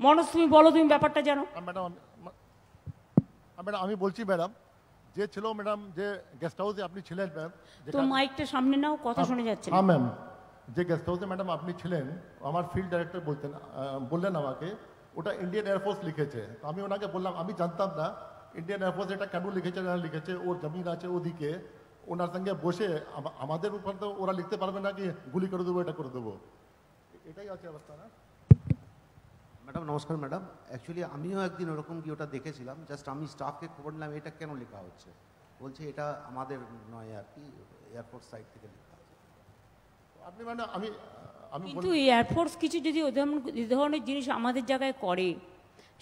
মনোজ তুমি বলো, তুমি ব্যাপারটা জানো। ম্যাডাম আমি বলছি ম্যাডাম, যে ছিল ম্যাডাম যে গেস্ট হাউসে আপনি ছিলেন ম্যাম, তো মাইকটা সামনে নাও, কথা শোনা যাচ্ছে না। হ্যাঁ ম্যাম, যে গেস্ট হাউসে ম্যাডাম আপনি ছিলেন, আমার ফিল্ড ডাইরেক্টর বললেন আমাকে ওটা ইন্ডিয়ান এয়ারফোর্স লিখেছে। তো আমি ওনাকে বললাম আমি জানতাম না ইন্ডিয়ান এয়ারফোর্স এটা কেন লিখেছে না লিখেছে, ওর জমিন আছে ওদিকে, ওনার সঙ্গে বসে আমাদের উপর তো ওরা লিখতে পারবে না কি গুলি করে দেবো এটা করে দেবো, এটাই আছে অবস্থা না। ম্যাডাম নমস্কার ম্যাডাম, অ্যাকচুয়ালি আমিও একদিন ওরকম কি ওটা দেখেছিলাম, জাস্ট আমি স্টাফকে খবর নিলাম এটা কেন লেখা হচ্ছে, বলছে এটা আমাদের নয় আর কি, এয়ারফোর্স সাইড থেকে লেখা আছে। আপনি ম্যাডাম আমি কিন্তু এয়ারফোর্স কিছু যদি এই ধরনের জিনিস আমাদের জায়গায় করে,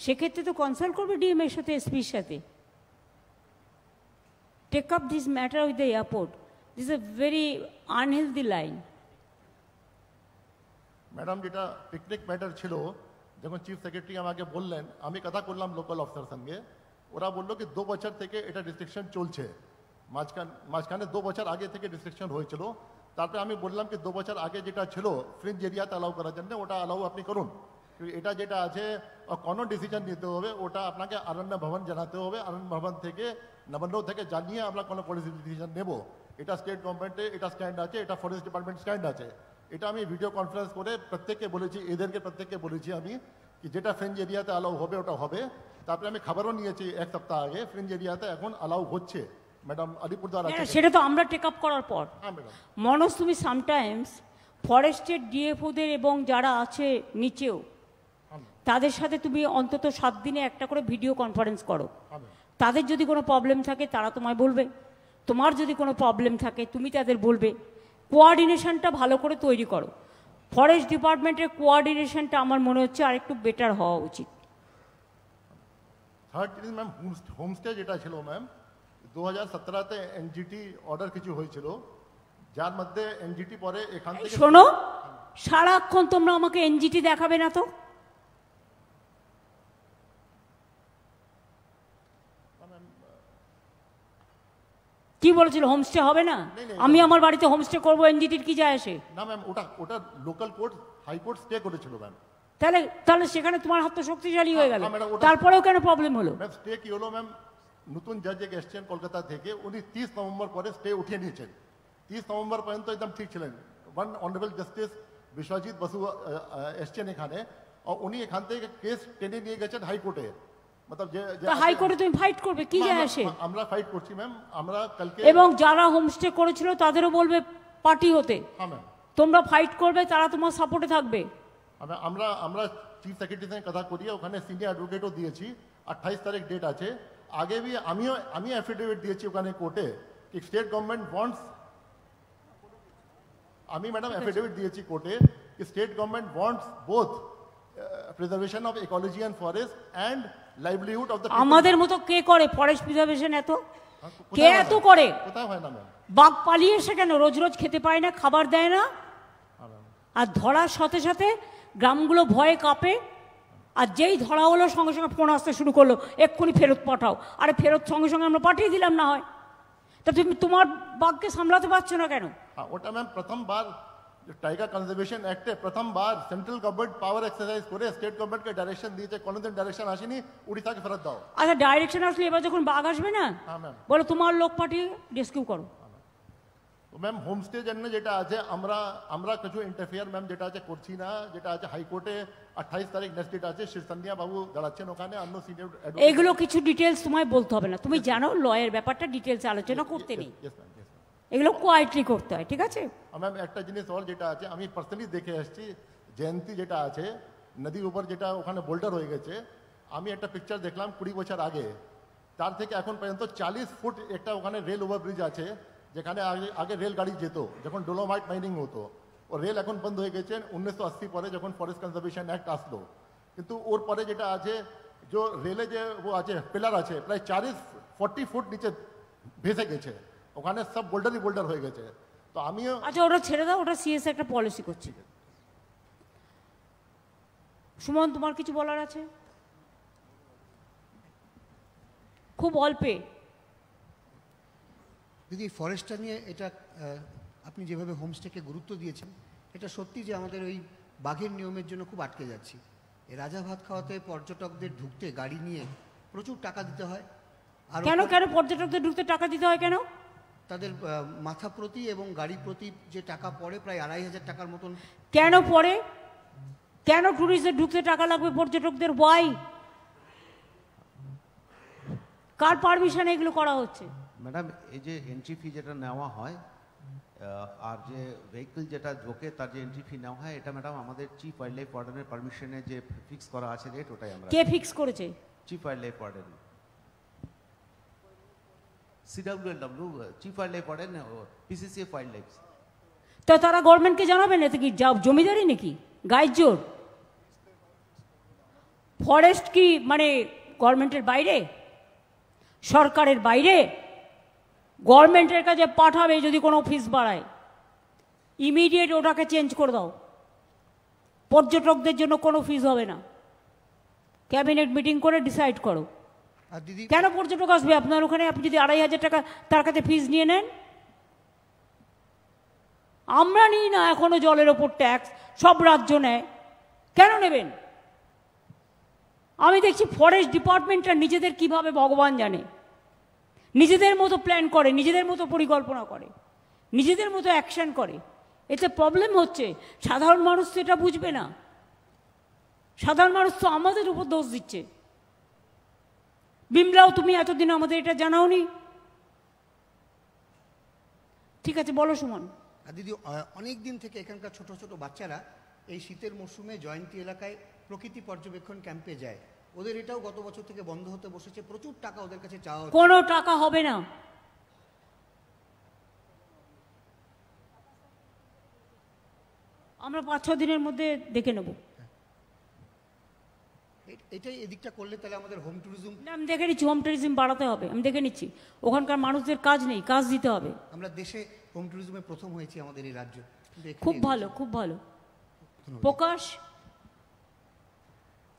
সেক্ষেত্রে তো কনসাল্ট করবে ডিএম এর সাথে, এসপির সাথে। Take up this matter with the airport. This is a very unhealthy line. Madam যেটা পিকনিক ম্যাটার ছিল, যখন চিফ সেক্রেটারি আমাকে বললেন, আমি কথা করলাম লোকাল অফিসার সঙ্গে, ওরা বললো কি 2 বছর থেকে এটা রেস্ট্রিকশন চলছে, মাঝখানে 2 বছর আগে থেকে রেস্ট্রিকশন হয়েছিল। তারপরে আমি বললাম কি 2 বছর আগে যেটা ছিল ফ্রিঞ্জ এরিয়াতে অ্যালাউ করার জন্য, ওটা অ্যালাউ আপনি করুন। এটা যেটা আছে কোনো ডিসিশন নিতে হবে ওটা আপনাকে আরণ্য ভবন জানাতে হবে, আরণ্য ভবন থেকে নবান্ন থেকে জানিয়ে আমরা কোনো পলিসি ডিসিশন নেব। এটা স্টেট গভর্নমেন্টে এটা স্ট্যান্ড আছে, এটা ফরেস্ট ডিপার্টমেন্ট স্ট্যান্ড আছে। এটা আমি ভিডিও কনফারেন্স করে প্রত্যেককে বলেছি, এদেরকে প্রত্যেককে বলেছি আমি কি যেটা ফ্রিঞ্জ এরিয়াতে অ্যালাউ হবে ওটা হবে। তারপরে আমি খবরও নিয়েছি 1 সপ্তাহ আগে ফ্রিঞ্জ এরিয়াতে এখন অ্যালাউ হচ্ছে ম্যাডাম, আলিপুরদুয়ার আছে। সেটা তো আমরা টেক আপ করার পর। হ্যাঁ ম্যাডাম। মনোজ, তুমি সামটাইমস ফরেস্টের ডিএফওদের এবং যারা আছে নিচেও তাদের সাথে তুমি অন্তত 7 দিনে একটা করে ভিডিও কনফারেন্স করো। তাদের যদি কোনো প্রবলেম থাকে তারা তোমায় বলবে, তোমার যদি কোনো প্রবলেম থাকে তুমি তাদের বলবে। কোঅর্ডিনেশনটা ভালো করে তৈরি করো। ফরেস্ট ডিপার্টমেন্টের কোঅর্ডিনেশনটা আমার মনে হচ্ছে আর একটু বেটার হওয়া উচিত। থার্ড জিনিস ম্যাম, হোমস্টে যেটা ছিল ম্যাম 2017তে এনজিটি অর্ডার কিছু হয়েছিল, যার মধ্যে এনজিটি পরে এখান থেকে শোনো, সারাক্ষণ তোমরা আমাকে এনজিটি দেখাবে না তো। কি বলেছিল হোমস্টে হবে না? আমি আমার বাড়িতে হোমস্টে করবো, এনজিটির কি যায় আসে? না ম্যাম, ওটা লোকাল কোর্ট হাইকোর্ট স্টে করেছিল ম্যাম। তাহলে সেখানে তোমার হাত তো শক্তিশালী হয়ে গেল, তারপরেও কেন প্রবলেম হলো? ম্যাম স্টে কি হলো ম্যাম, নতুন জাজ এসছেন কলকাতা থেকে, উনি 30 নভেম্বর পরে স্টে উঠিয়ে নিয়েছেন। 30 নভেম্বর পর্যন্ত একদম ঠিক ছিলেন। One honourable justice Biswajit Basu এসছেন এখানে, উনি এখান থেকে কেস টেনে নিয়ে গেছেন হাইকোর্টে। হাইকোর্টে তুমি ফাইট করবে, কি যায় আসে? আমরা ফাইট করছি ম্যাম, আমরা কালকে। এবং যারা হোমস্টে করেছিল তাদেরও বলবে পার্টি হতে। হ্যাঁ ম্যাম, তোমরা ফাইট করবে, তারা তোমার সাপোর্টে থাকবে। আমরা চিফ সেক্রেটারির সঙ্গে কথা করিয়ে ওখানে সিনিয়র অ্যাডভোকেটও দিয়েছি। 28 তারিখ ডেট আছে। আগে भी আমি অ্যাফিডেভিট দিয়েছি ওখানে কোর্টে কি স্টেট গভর্নমেন্ট ওয়ান্টস, আমি ম্যাডাম অ্যাফিডেভিট দিয়েছি কোর্টে কি state government wants both preservation of ecology and forest and livelihood of the. আমাদের মতো কে করে ফরেস্ট প্রিজার্ভেশন? কে এত করে? কোথায় হয় না ম্যাম? বাঘ পালিয়ে এসে কেন রোজ রোজ খেতে পায় না, খাবার দেয় না, আর ধরার সাথে সাথে গ্রামগুলো ভয়ে কাঁপে। আর যেই ধরা হলো সঙ্গে সঙ্গে ফোন আসতে শুরু করলো, এক্ষুনি ফেরত পাঠাও। আরে ফেরত সঙ্গে সঙ্গে আমরা পাঠিয়ে দিলাম না হয়, তা তুমি তোমার বাঘকে সামলাতে পারছো না কেন? ওটা ম্যাম প্রথমবার টাইগার কনজারভেশন অ্যাক্টে প্রথমবার সেন্ট্রাল গভর্নমেন্ট পাওয়ার এক্সারসাইজ করে স্টেট গভর্নমেন্টকে ডাইরেকশন দিয়েছে, কোনোদিন ডাইরেকশন আসেনি উড়িষ্যাকে ফেরত দাও। আচ্ছা ডাইরেকশন আসলে এবার যখন বাঘ আসবে না, হ্যাঁ ম্যাম, বলো তোমার লোক পাঠিয়ে রেস্কিউ করো। ম্যাম হোমস্টে জন্য যেটা আছে আমরা কিছু ইন্টারফেয়ার ম্যাম যেটা আছে করছি না, যেটা আছে হাইকোর্টে 28 তারিখ নেক্সট ডেট আছে, শীর্ষন্দিয়া বাবু দাঁড়াচ্ছেন ওখানে, অন্য সিনিয়র এগুলো কিছু ডিটেলস তোমায় বলতে হবে না, তুমি জানো লয়ের ব্যাপারটা ডিটেলস আলোচনা করতে নেই, এগুলো কোয়াইটলি করতে হয়, ঠিক আছে? ম্যাম একটা জিনিস ওর যেটা আছে আমি পার্সোনালি দেখে আসছি, জয়ন্তী যেটা আছে নদীর উপর যেটা ওখানে বোল্ডার হয়ে গেছে, আমি একটা পিকচার দেখলাম 20 বছর আগে, তার থেকে এখন পর্যন্ত 40 ফুট একটা ওখানে রেল ওভারব্রিজ আছে, যেখানে আগে রেলগাড়ি যেত যখন ডোলোমাইট মাইনিং হতো, ও রেল এখন বন্ধ হয়ে গেছে 1980 পরে যখন ফরেস্ট কনজারভেশন অ্যাক্ট আসলো। কিন্তু ওর পরে যেটা আছে যে রেলে যে ও আছে পিলার আছে প্রায় 40 ফুট নিচে ভেসে গেছে, ওখানে সব বোল্ডারই বোল্ডার হয়ে গেছে। তো আমিও আচ্ছা ওটা ছেড়ে দাও, ওটা সিএস একটা পলিসি করছে। সুমন তোমার কিছু বলার আছে? খুব অল্পে দিদি ফরেস্টটা নিয়ে এটা আপনি যেভাবে হোমস্টেকে গুরুত্ব দিয়েছেন, এটা সত্যি যে আমাদের ওই বাঘের নিয়মের জন্য খুব আটকে যাচ্ছি। এই রাজা ভাত খাওয়াতে পর্যটকদের ঢুকতে গাড়ি নিয়ে প্রচুর টাকা দিতে হয়। আর কেন কেন পর্যটকদের ঢুকতে টাকা দিতে হয় কেন? তাদের মাথা প্রতি এবং গাড়ি প্রতি যে টাকা পড়ে প্রায় 2500 টাকার মতন। কেন পড়ে? কেন ট্যুরিস্টদের ঢুকতে টাকা লাগবে পর্যটকদের? ওয়াই? কার পারমিশনে এগুলো করা হচ্ছে? ম্যাডাম এই যে এন্ট্রি ফি যেটা নেওয়া হয় আর যে ভেহিকল যেটা ঢোকে তার যে এন্ট্রি ফি নেওয়া হয়, এটা ম্যাডাম আমাদের চিফ ওয়াইল্ড লাইফ ওয়ার্ডেনের পারমিশনে যে ফিক্স করা আছে রেট, ওটাই আমরা। কে ফিক্স করেছে? Chief wild life warden, CWLW, chief wild life warden, PCCF wild life. তো তারা গভর্নমেন্টকে জানাবেন, এতে কি জমিদারি নাকি গায়ের জোর? ফরেস্ট কি মানে গভর্নমেন্টের বাইরে, সরকারের বাইরে? গভর্নমেন্টের কাছে পাঠাবে যদি কোনো ফিস বাড়ায়, ইমিডিয়েট ওটাকে চেঞ্জ করে দাও। পর্যটকদের জন্য কোনো ফিস হবে না, ক্যাবিনেট মিটিং করে ডিসাইড করো। আর দিদি কেন পর্যটক আসবে আপনার ওখানে? আপনি যদি 2500 টাকা তার কাছে ফিস নিয়ে নেন। আমরা নিই না এখনো জলের ওপর ট্যাক্স, সব রাজ্য নেয়, কেন নেবেন? আমি দেখছি ফরেস্ট ডিপার্টমেন্টটা নিজেদের কিভাবে ভগবান জানে, নিজেদের মতো প্ল্যান করে, নিজেদের মতো পরিকল্পনা করে, নিজেদের মতো অ্যাকশন করে। এতে প্রবলেম হচ্ছে, সাধারণ মানুষ তো এটা বুঝবে না। সাধারণ মানুষ তো আমাদের উপর দোষ দিচ্ছে। বিমলাও তুমি এতদিন আমাদের এটা জানাওনি। ঠিক আছে বলো সুমন। আর দিদি অনেক দিন থেকে এখানকার ছোট ছোট বাচ্চারা এই শীতের মরশুমে জয়ন্তী এলাকায় প্রকৃতি পর্যবেক্ষণ ক্যাম্পে যায়, ওদের এটাও গত বছর থেকে বন্ধ হতে বসেছে, প্রচুর টাকা ওদের কাছে চাওয়া হচ্ছে। কোনো টাকা হবে না। আমরা 5-6 দিনের মধ্যে দেখে নেব। এটাই এদিকটা করলে তাহলে আমাদের হোম ট্যুরিজম। আমি দেখে নিচ্ছি, হোম ট্যুরিজম বাড়াতে হবে, আমি দেখে নিচ্ছি। ওখানকার মানুষদের কাজ নেই, কাজ দিতে হবে। আমরা দেশে হোম ট্যুরিজমে প্রথম হয়েছি আমাদের এই রাজ্য। খুব ভালো, খুব ভালো। প্রকাশ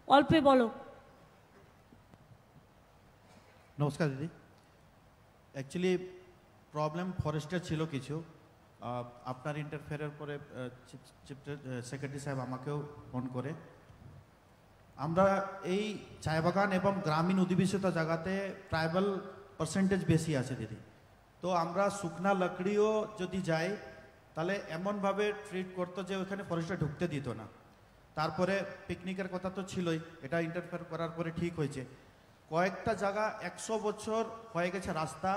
অল্পে বলো। নমস্কার দিদি। অ্যাকচুয়ালি প্রবলেম ফরেস্টের ছিল কিছু, আপনার ইন্টারফেয়ারের পরে চিফ সেক্রেটারি সাহেব আমাকেও ফোন করে। আমরা এই চায় বাগান এবং গ্রামীণ অধিবেশিত জায়গাতে ট্রাইবাল পার্সেন্টেজ বেশি আছে দিদি, তো আমরা শুকনা লকড়িও যদি যাই তাহলে এমনভাবে ট্রিট করতো যে ওখানে ফরেস্টে ঢুকতে দিত না। তারপরে পিকনিকের কথা তো ছিলই, এটা ইন্টারফেয়ার করার পরে ঠিক হয়েছে। কয়েকটা জায়গা 100 বছর হয়ে গেছে রাস্তা,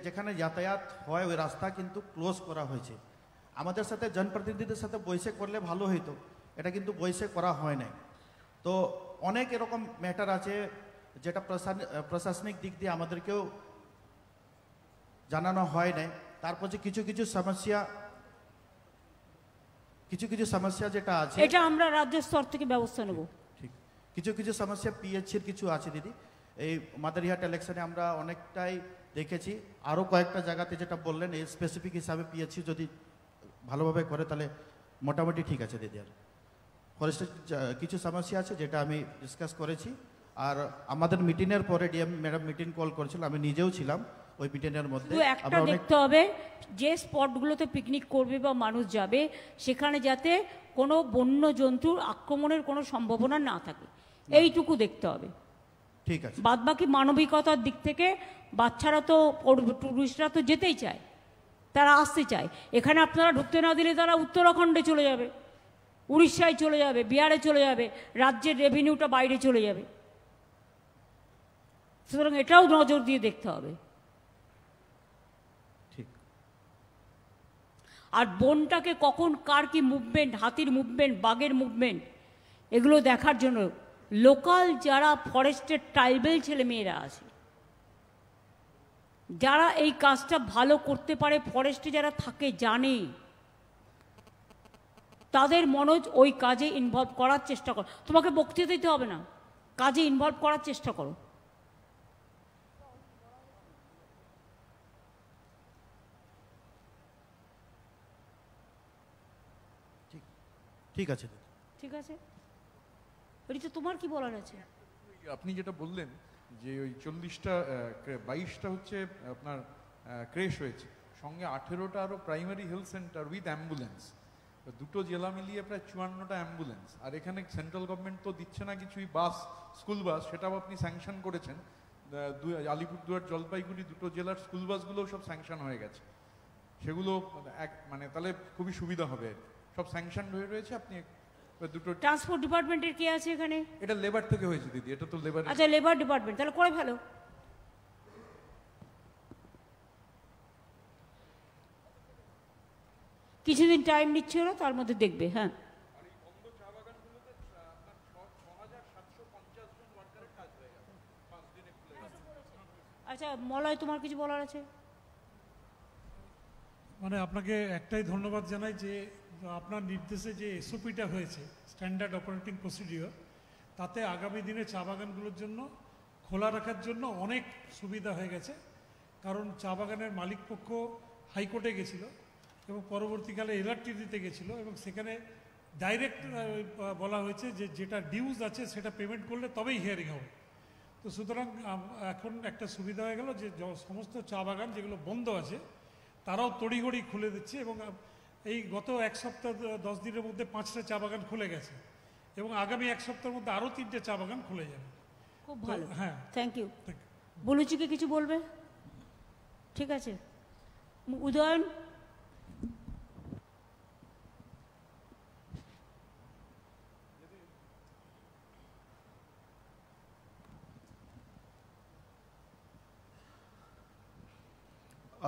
যেখানে যাতায়াত হয় ওই রাস্তা কিন্তু ক্লোজ করা হয়েছে। আমাদের সাথে জনপ্রতিনিধিদের সাথে বৈঠক করলে ভালো হইতো, এটা কিন্তু বৈঠক করা হয় নাই। তো অনেক এরকম ম্যাটার আছে যেটা প্রশাসনিক দিক দিয়ে আমাদেরকেও জানানো হয় নাই। তারপর যে কিছু কিছু সমস্যা যেটা আছে, এটা আমরা রাজ্য স্তর থেকে ব্যবস্থা নেব। ঠিক, কিছু কিছু সমস্যা পিএইচির কিছু আছে দিদি। এই মাদারিহাট ইলেকশনে আমরা অনেকটাই দেখেছি, আরও কয়েকটা জায়গাতে যেটা বললেন এই স্পেসিফিক হিসাবে পিএইচি যদি ভালোভাবে করে তাহলে মোটামুটি ঠিক আছে দিদি। ফরেস্টের কিছু সমস্যা আছে যেটা আমি ডিসকাস করেছি। আর আমাদের মিটিংয়ের পরে ডিএম ম্যাডাম মিটিং কল করেছিল, আমি নিজেও ছিলাম ওই মিটিংয়ের মধ্যে। শুধু একটা দেখতে হবে যে স্পটগুলোতে পিকনিক করবে বা মানুষ যাবে সেখানে যাতে কোনো বন্য জন্তুর আক্রমণের কোনো সম্ভাবনা না থাকে, এইটুকু দেখতে হবে। ঠিক আছে। বাদবাকি মানবিকতার দিক থেকে বাচ্চারা তো টুরিস্টরা তো যেতেই চায়, তারা আসতে চায়। এখানে আপনারা ঢুকতে না দিলে তারা উত্তরাখণ্ডে চলে যাবে, উড়িষ্যায় চলে যাবে, বিহারে চলে যাবে, রাজ্যের রেভিনিউটা বাইরে চলে যাবে। সুতরাং এটাও নজর দিয়ে দেখতে হবে। আর বনটাকে কখন কার কি মুভমেন্ট, হাতির মুভমেন্ট, বাঘের মুভমেন্ট, এগুলো দেখার জন্য লোকাল যারা ফরেস্টের ট্রাইবেল ছেলেমেয়েরা আছে, যারা এই কাজটা ভালো করতে পারে, ফরেস্টে যারা থাকে জানে, তাদের মনোজ ওই কাজে ইনভলভ করার চেষ্টা করো। তোমাকে বক্তৃতা দিতে হবে না, কাজে ইনভলভ করার চেষ্টা করো। ঠিক আছে, ঠিক আছে। এটা তোমার কি বলার আছে? আপনি যেটা বললেন যে ওই 40টা 22টা হচ্ছে আপনার ক্রেশ হয়েছে, সঙ্গে 18টা আরও primary health centre with ambulance, দুটো জেলা মিলিয়ে প্রায় 54টা অ্যাম্বুলেন্স। আর এখানে সেন্ট্রাল গভর্নমেন্ট তো দিচ্ছে না কিছুই, বাস, স্কুল বাস, সেটাও আপনি স্যাংশন করেছেন। আলিপুরদুয়ার, জলপাইগুড়ি দুটো জেলার স্কুল বাসগুলোও সব স্যাংশন হয়ে গেছে। সেগুলো মানে তাহলে খুবই সুবিধা হবে, সব স্যাংশন হয়ে রয়েছে। আপনি দুটো ট্রান্সপোর্ট ডিপার্টমেন্টের কে আছে এখানে? এটা লেবার থেকে হয়েছে দিদি, এটা তো লেবার। আচ্ছা, লেবার ডিপার্টমেন্ট, তাহলে করে ফেলো। কিছুদিন টাইম নিচ্ছে ওরা, তার মধ্যে দেখবে। হ্যাঁ, আচ্ছা মলয়, তোমার কিছু বলার আছে? মানে আপনাকে একটাই ধন্যবাদ জানাই যে আপনার নির্দেশে যে এসওপিটা হয়েছে, স্ট্যান্ডার্ড অপারেটিং প্রসিডিওর, তাতে আগামী দিনে চা বাগানগুলোর জন্য খোলা রাখার জন্য অনেক সুবিধা হয়ে গেছে। কারণ চা বাগানের মালিক পক্ষ হাইকোর্টে গেছিল এবং পরবর্তীকালে এলআরটিতে গেছিলো, এবং সেখানে ডাইরেক্ট বলা হয়েছে যে যেটা ডিউজ আছে সেটা পেমেন্ট করলে তবেই হিয়ারিং হবে। তো সুতরাং এখন একটা সুবিধা হয়ে গেল যে সমস্ত চা বাগান যেগুলো বন্ধ আছে তারাও তড়িঘড়ি খুলে দিচ্ছে, এবং এই গত এক সপ্তাহ 10 দিনের মধ্যে 5টা চা বাগান খুলে গেছে, এবং আগামী এক সপ্তাহের মধ্যে আরও 3টে চা বাগান খুলে যাবে। খুব ভালো, হ্যাঁ, থ্যাংক ইউ। বলুচিকে কিছু বলবে? ঠিক আছে, উদয়ন।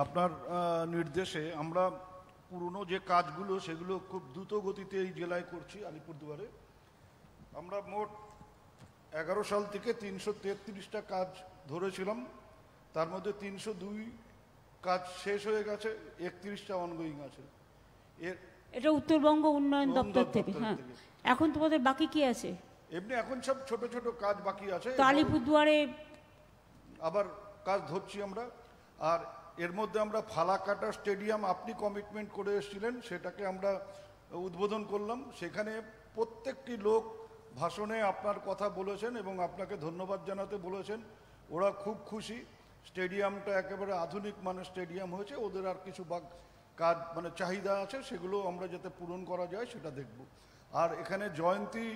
আপনার নির্দেশে আমরা পুরনো যে কাজগুলো সেগুলো খুব দ্রুত গতিতে এই জেলায় করছি। আলিপুরদুয়ারে আমরা মোট 11 সাল থেকে 333টা কাজ ধরেছিলাম, তার মধ্যে 302 কাজ শেষ হয়ে গেছে, 31টা অনগোয়িং আছে। এটা উত্তরবঙ্গ উন্নয়ন দপ্তর থেকে। হ্যাঁ, এখন তোমাদের বাকি কি আছে? এমনি এখন সব ছোট ছোট কাজ বাকি আছে, আলিপুরদুয়ারে আবার কাজ ধরছি আমরা। আর এর মধ্যে আমরা ফালাকাটা স্টেডিয়াম আপনি কমিটমেন্ট করে এসেছিলেন, সেটাকে আমরা উদ্বোধন করলাম। সেখানে প্রত্যেকটি লোক ভাষণে আপনার কথা বলেছেন এবং আপনাকে ধন্যবাদ জানাতে বলেছেন। ওরা খুব খুশি। স্টেডিয়ামটা একেবারে আধুনিক মানের স্টেডিয়াম হয়েছে। ওদের আর কিছু কাজ মানে চাহিদা আছে, সেগুলো আমরা যাতে পূরণ করা যায় সেটা দেখব। আর এখানে জয়ন্তী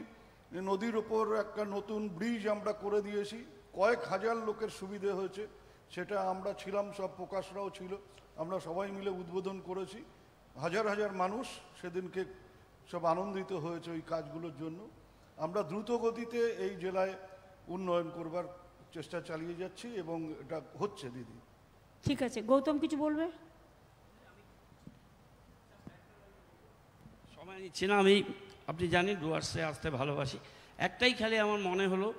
নদীর ওপর একটা নতুন ব্রিজ আমরা করে দিয়েছি, কয়েক হাজার লোকের সুবিধে হয়েছে। সেটা আমরা ছিলাম, সব প্রকাশরাও ছিল, আমরা সবাই মিলে উদ্বোধন করেছি। হাজার হাজার মানুষ সেদিনকে সব আনন্দিত হয়েছে ওই কাজগুলোর জন্য। আমরা দ্রুত গতিতে এই জেলায় উন্নয়ন করবার চেষ্টা চালিয়ে যাচ্ছি এবং এটা হচ্ছে। দিদি ঠিক আছে, গৌতম কিছু বলবে? সময় নিচ্ছি না আমি, আপনি জানেন ডুয়ার্সে আসতে ভালোবাসি। একটাই খালি আমার মনে হলো,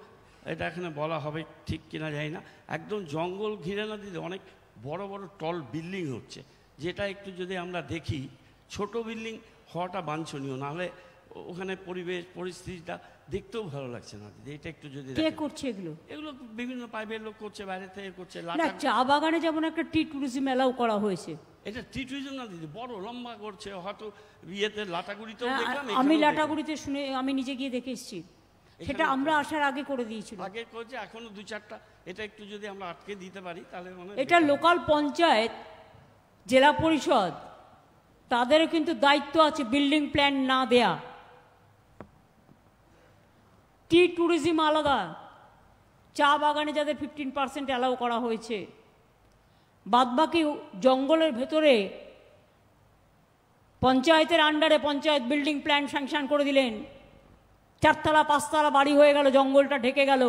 এটা এখানে বলা হবে ঠিক কিনা জানি না, একদম জঙ্গল ঘিরে না দিদি অনেক বড় বড় টল বিল্ডিং হচ্ছে, যেটা একটু যদি আমরা দেখি, ছোট বিল্ডিং হওয়াটা বাঞ্ছনীয়, নাহলে ওখানে পরিবেশ পরিস্থিতিটা দেখতেও ভালো লাগছে না দিদি, এটা একটু যদি কে করছে এগুলো? এগুলো বিভিন্ন প্রাইভেট লোক করছে, বাইরে থেকে করছে। না, চা বাগানে যেমন একটা টি ট্যুরিজম এলাও করা হয়েছে। এটা টি ট্যুরিজম না দিদি, বড় লম্বা করছে, হয়তো বিয়েতে লাটাগুড়িতেও দেখলাম। আমি লাটাগুড়িতে শুনে আমি নিজে গিয়ে দেখে এসেছি, সেটা আমরা আসার আগে করে দিয়েছিল। আগে করেছে, এখনো 2-4টা। এটা একটু যদি আমরা আটকে দিতে পারি তাহলে মনে হয়। এটা লোকাল পঞ্চায়েত, জেলা পরিষদ, তাদেরও কিন্তু দায়িত্ব আছে বিল্ডিং প্ল্যান না দেয়া। টি ট্যুরিজম আলাদা, চা বাগানে যাদের 15% অ্যালাউ করা হয়েছে, বাদবাকি জঙ্গলের ভেতরে পঞ্চায়েতের আন্ডারে পঞ্চায়েত বিল্ডিং প্ল্যান স্যাংশন করে দিলেন, 4তলা 5তলা বাড়ি হয়ে গেল, জঙ্গলটা ঢেকে গেল।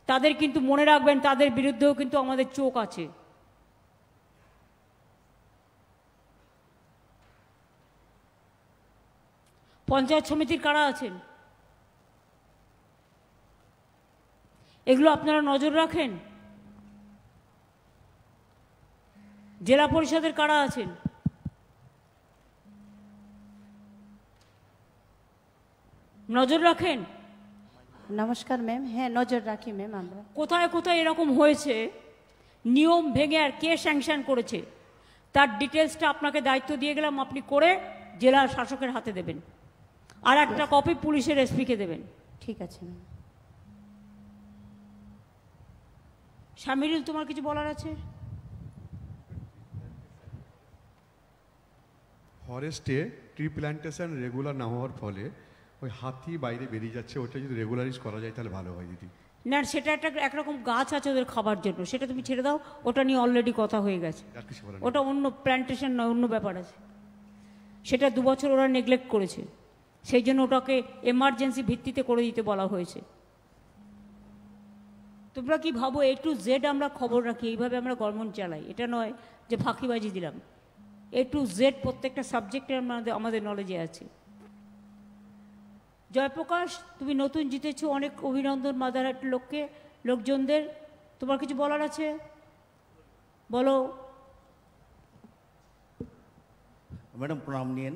তাদের কিন্তু মনে রাখবেন, তাদের বিরুদ্ধেও কিন্তু আমাদের চোখ আছে। পঞ্চায়েত সমিতির কারা আছেন, এগুলো আপনারা নজর রাখেন। জেলা পরিষদের কারা আছেন, নজর রাখেন। নমস্কার ম্যাম, হ্যাঁ নজর রাখি ম্যাম। আমরা কোথায় কোথায় এরকম হয়েছে, নিয়ম ভেঙে আর কে স্যাংশন করেছে তার ডিটেলসটা আপনাকে দায়িত্ব দিয়ে গেলাম, আপনি করে জেলা শাসকের হাতে দেবেন, আর একটা কপি পুলিশের এসপিকে দেবেন। ঠিক আছে ম্যাম। শামিরুল, তোমার কিছু বলার আছে? ফরেস্টে ট্রি প্ল্যান্টেশন রেগুলার না হওয়ার ফলে ওই হাতি বাইরে বেরিয়ে যাচ্ছে, ওটা যদি রেগুলারাইজ করা যায় তাহলে ভালো হয় দিদি। না, সেটা একটা একরকম গাছ আছে ওদের খাবার জন্য, সেটা তুমি ছেড়ে দাও, ওটা নিয়ে অলরেডি কথা হয়ে গেছে। ওটা অন্য প্ল্যান্টেশন নয়, অন্য ব্যাপার আছে। সেটা 2 বছর ওরা নেগলেক্ট করেছে, সেই জন্য ওটাকে এমার্জেন্সি ভিত্তিতে করে দিতে বলা হয়েছে। তোমরা কি ভাবো A to Z আমরা খবর রাখি, এইভাবে আমরা গভর্নমেন্ট চালাই? এটা নয় যে ফাঁকিবাজি দিলাম। A to Z প্রত্যেকটা সাবজেক্টে আমাদের নলেজে আছে। জয়প্রকাশ, তুমি নতুন জিতেছো, অনেক অভিনন্দন মাদারহাট লোকজনদের। তোমার কিছু বলার আছে বলো। ম্যাডাম প্রণাম নিয়েন।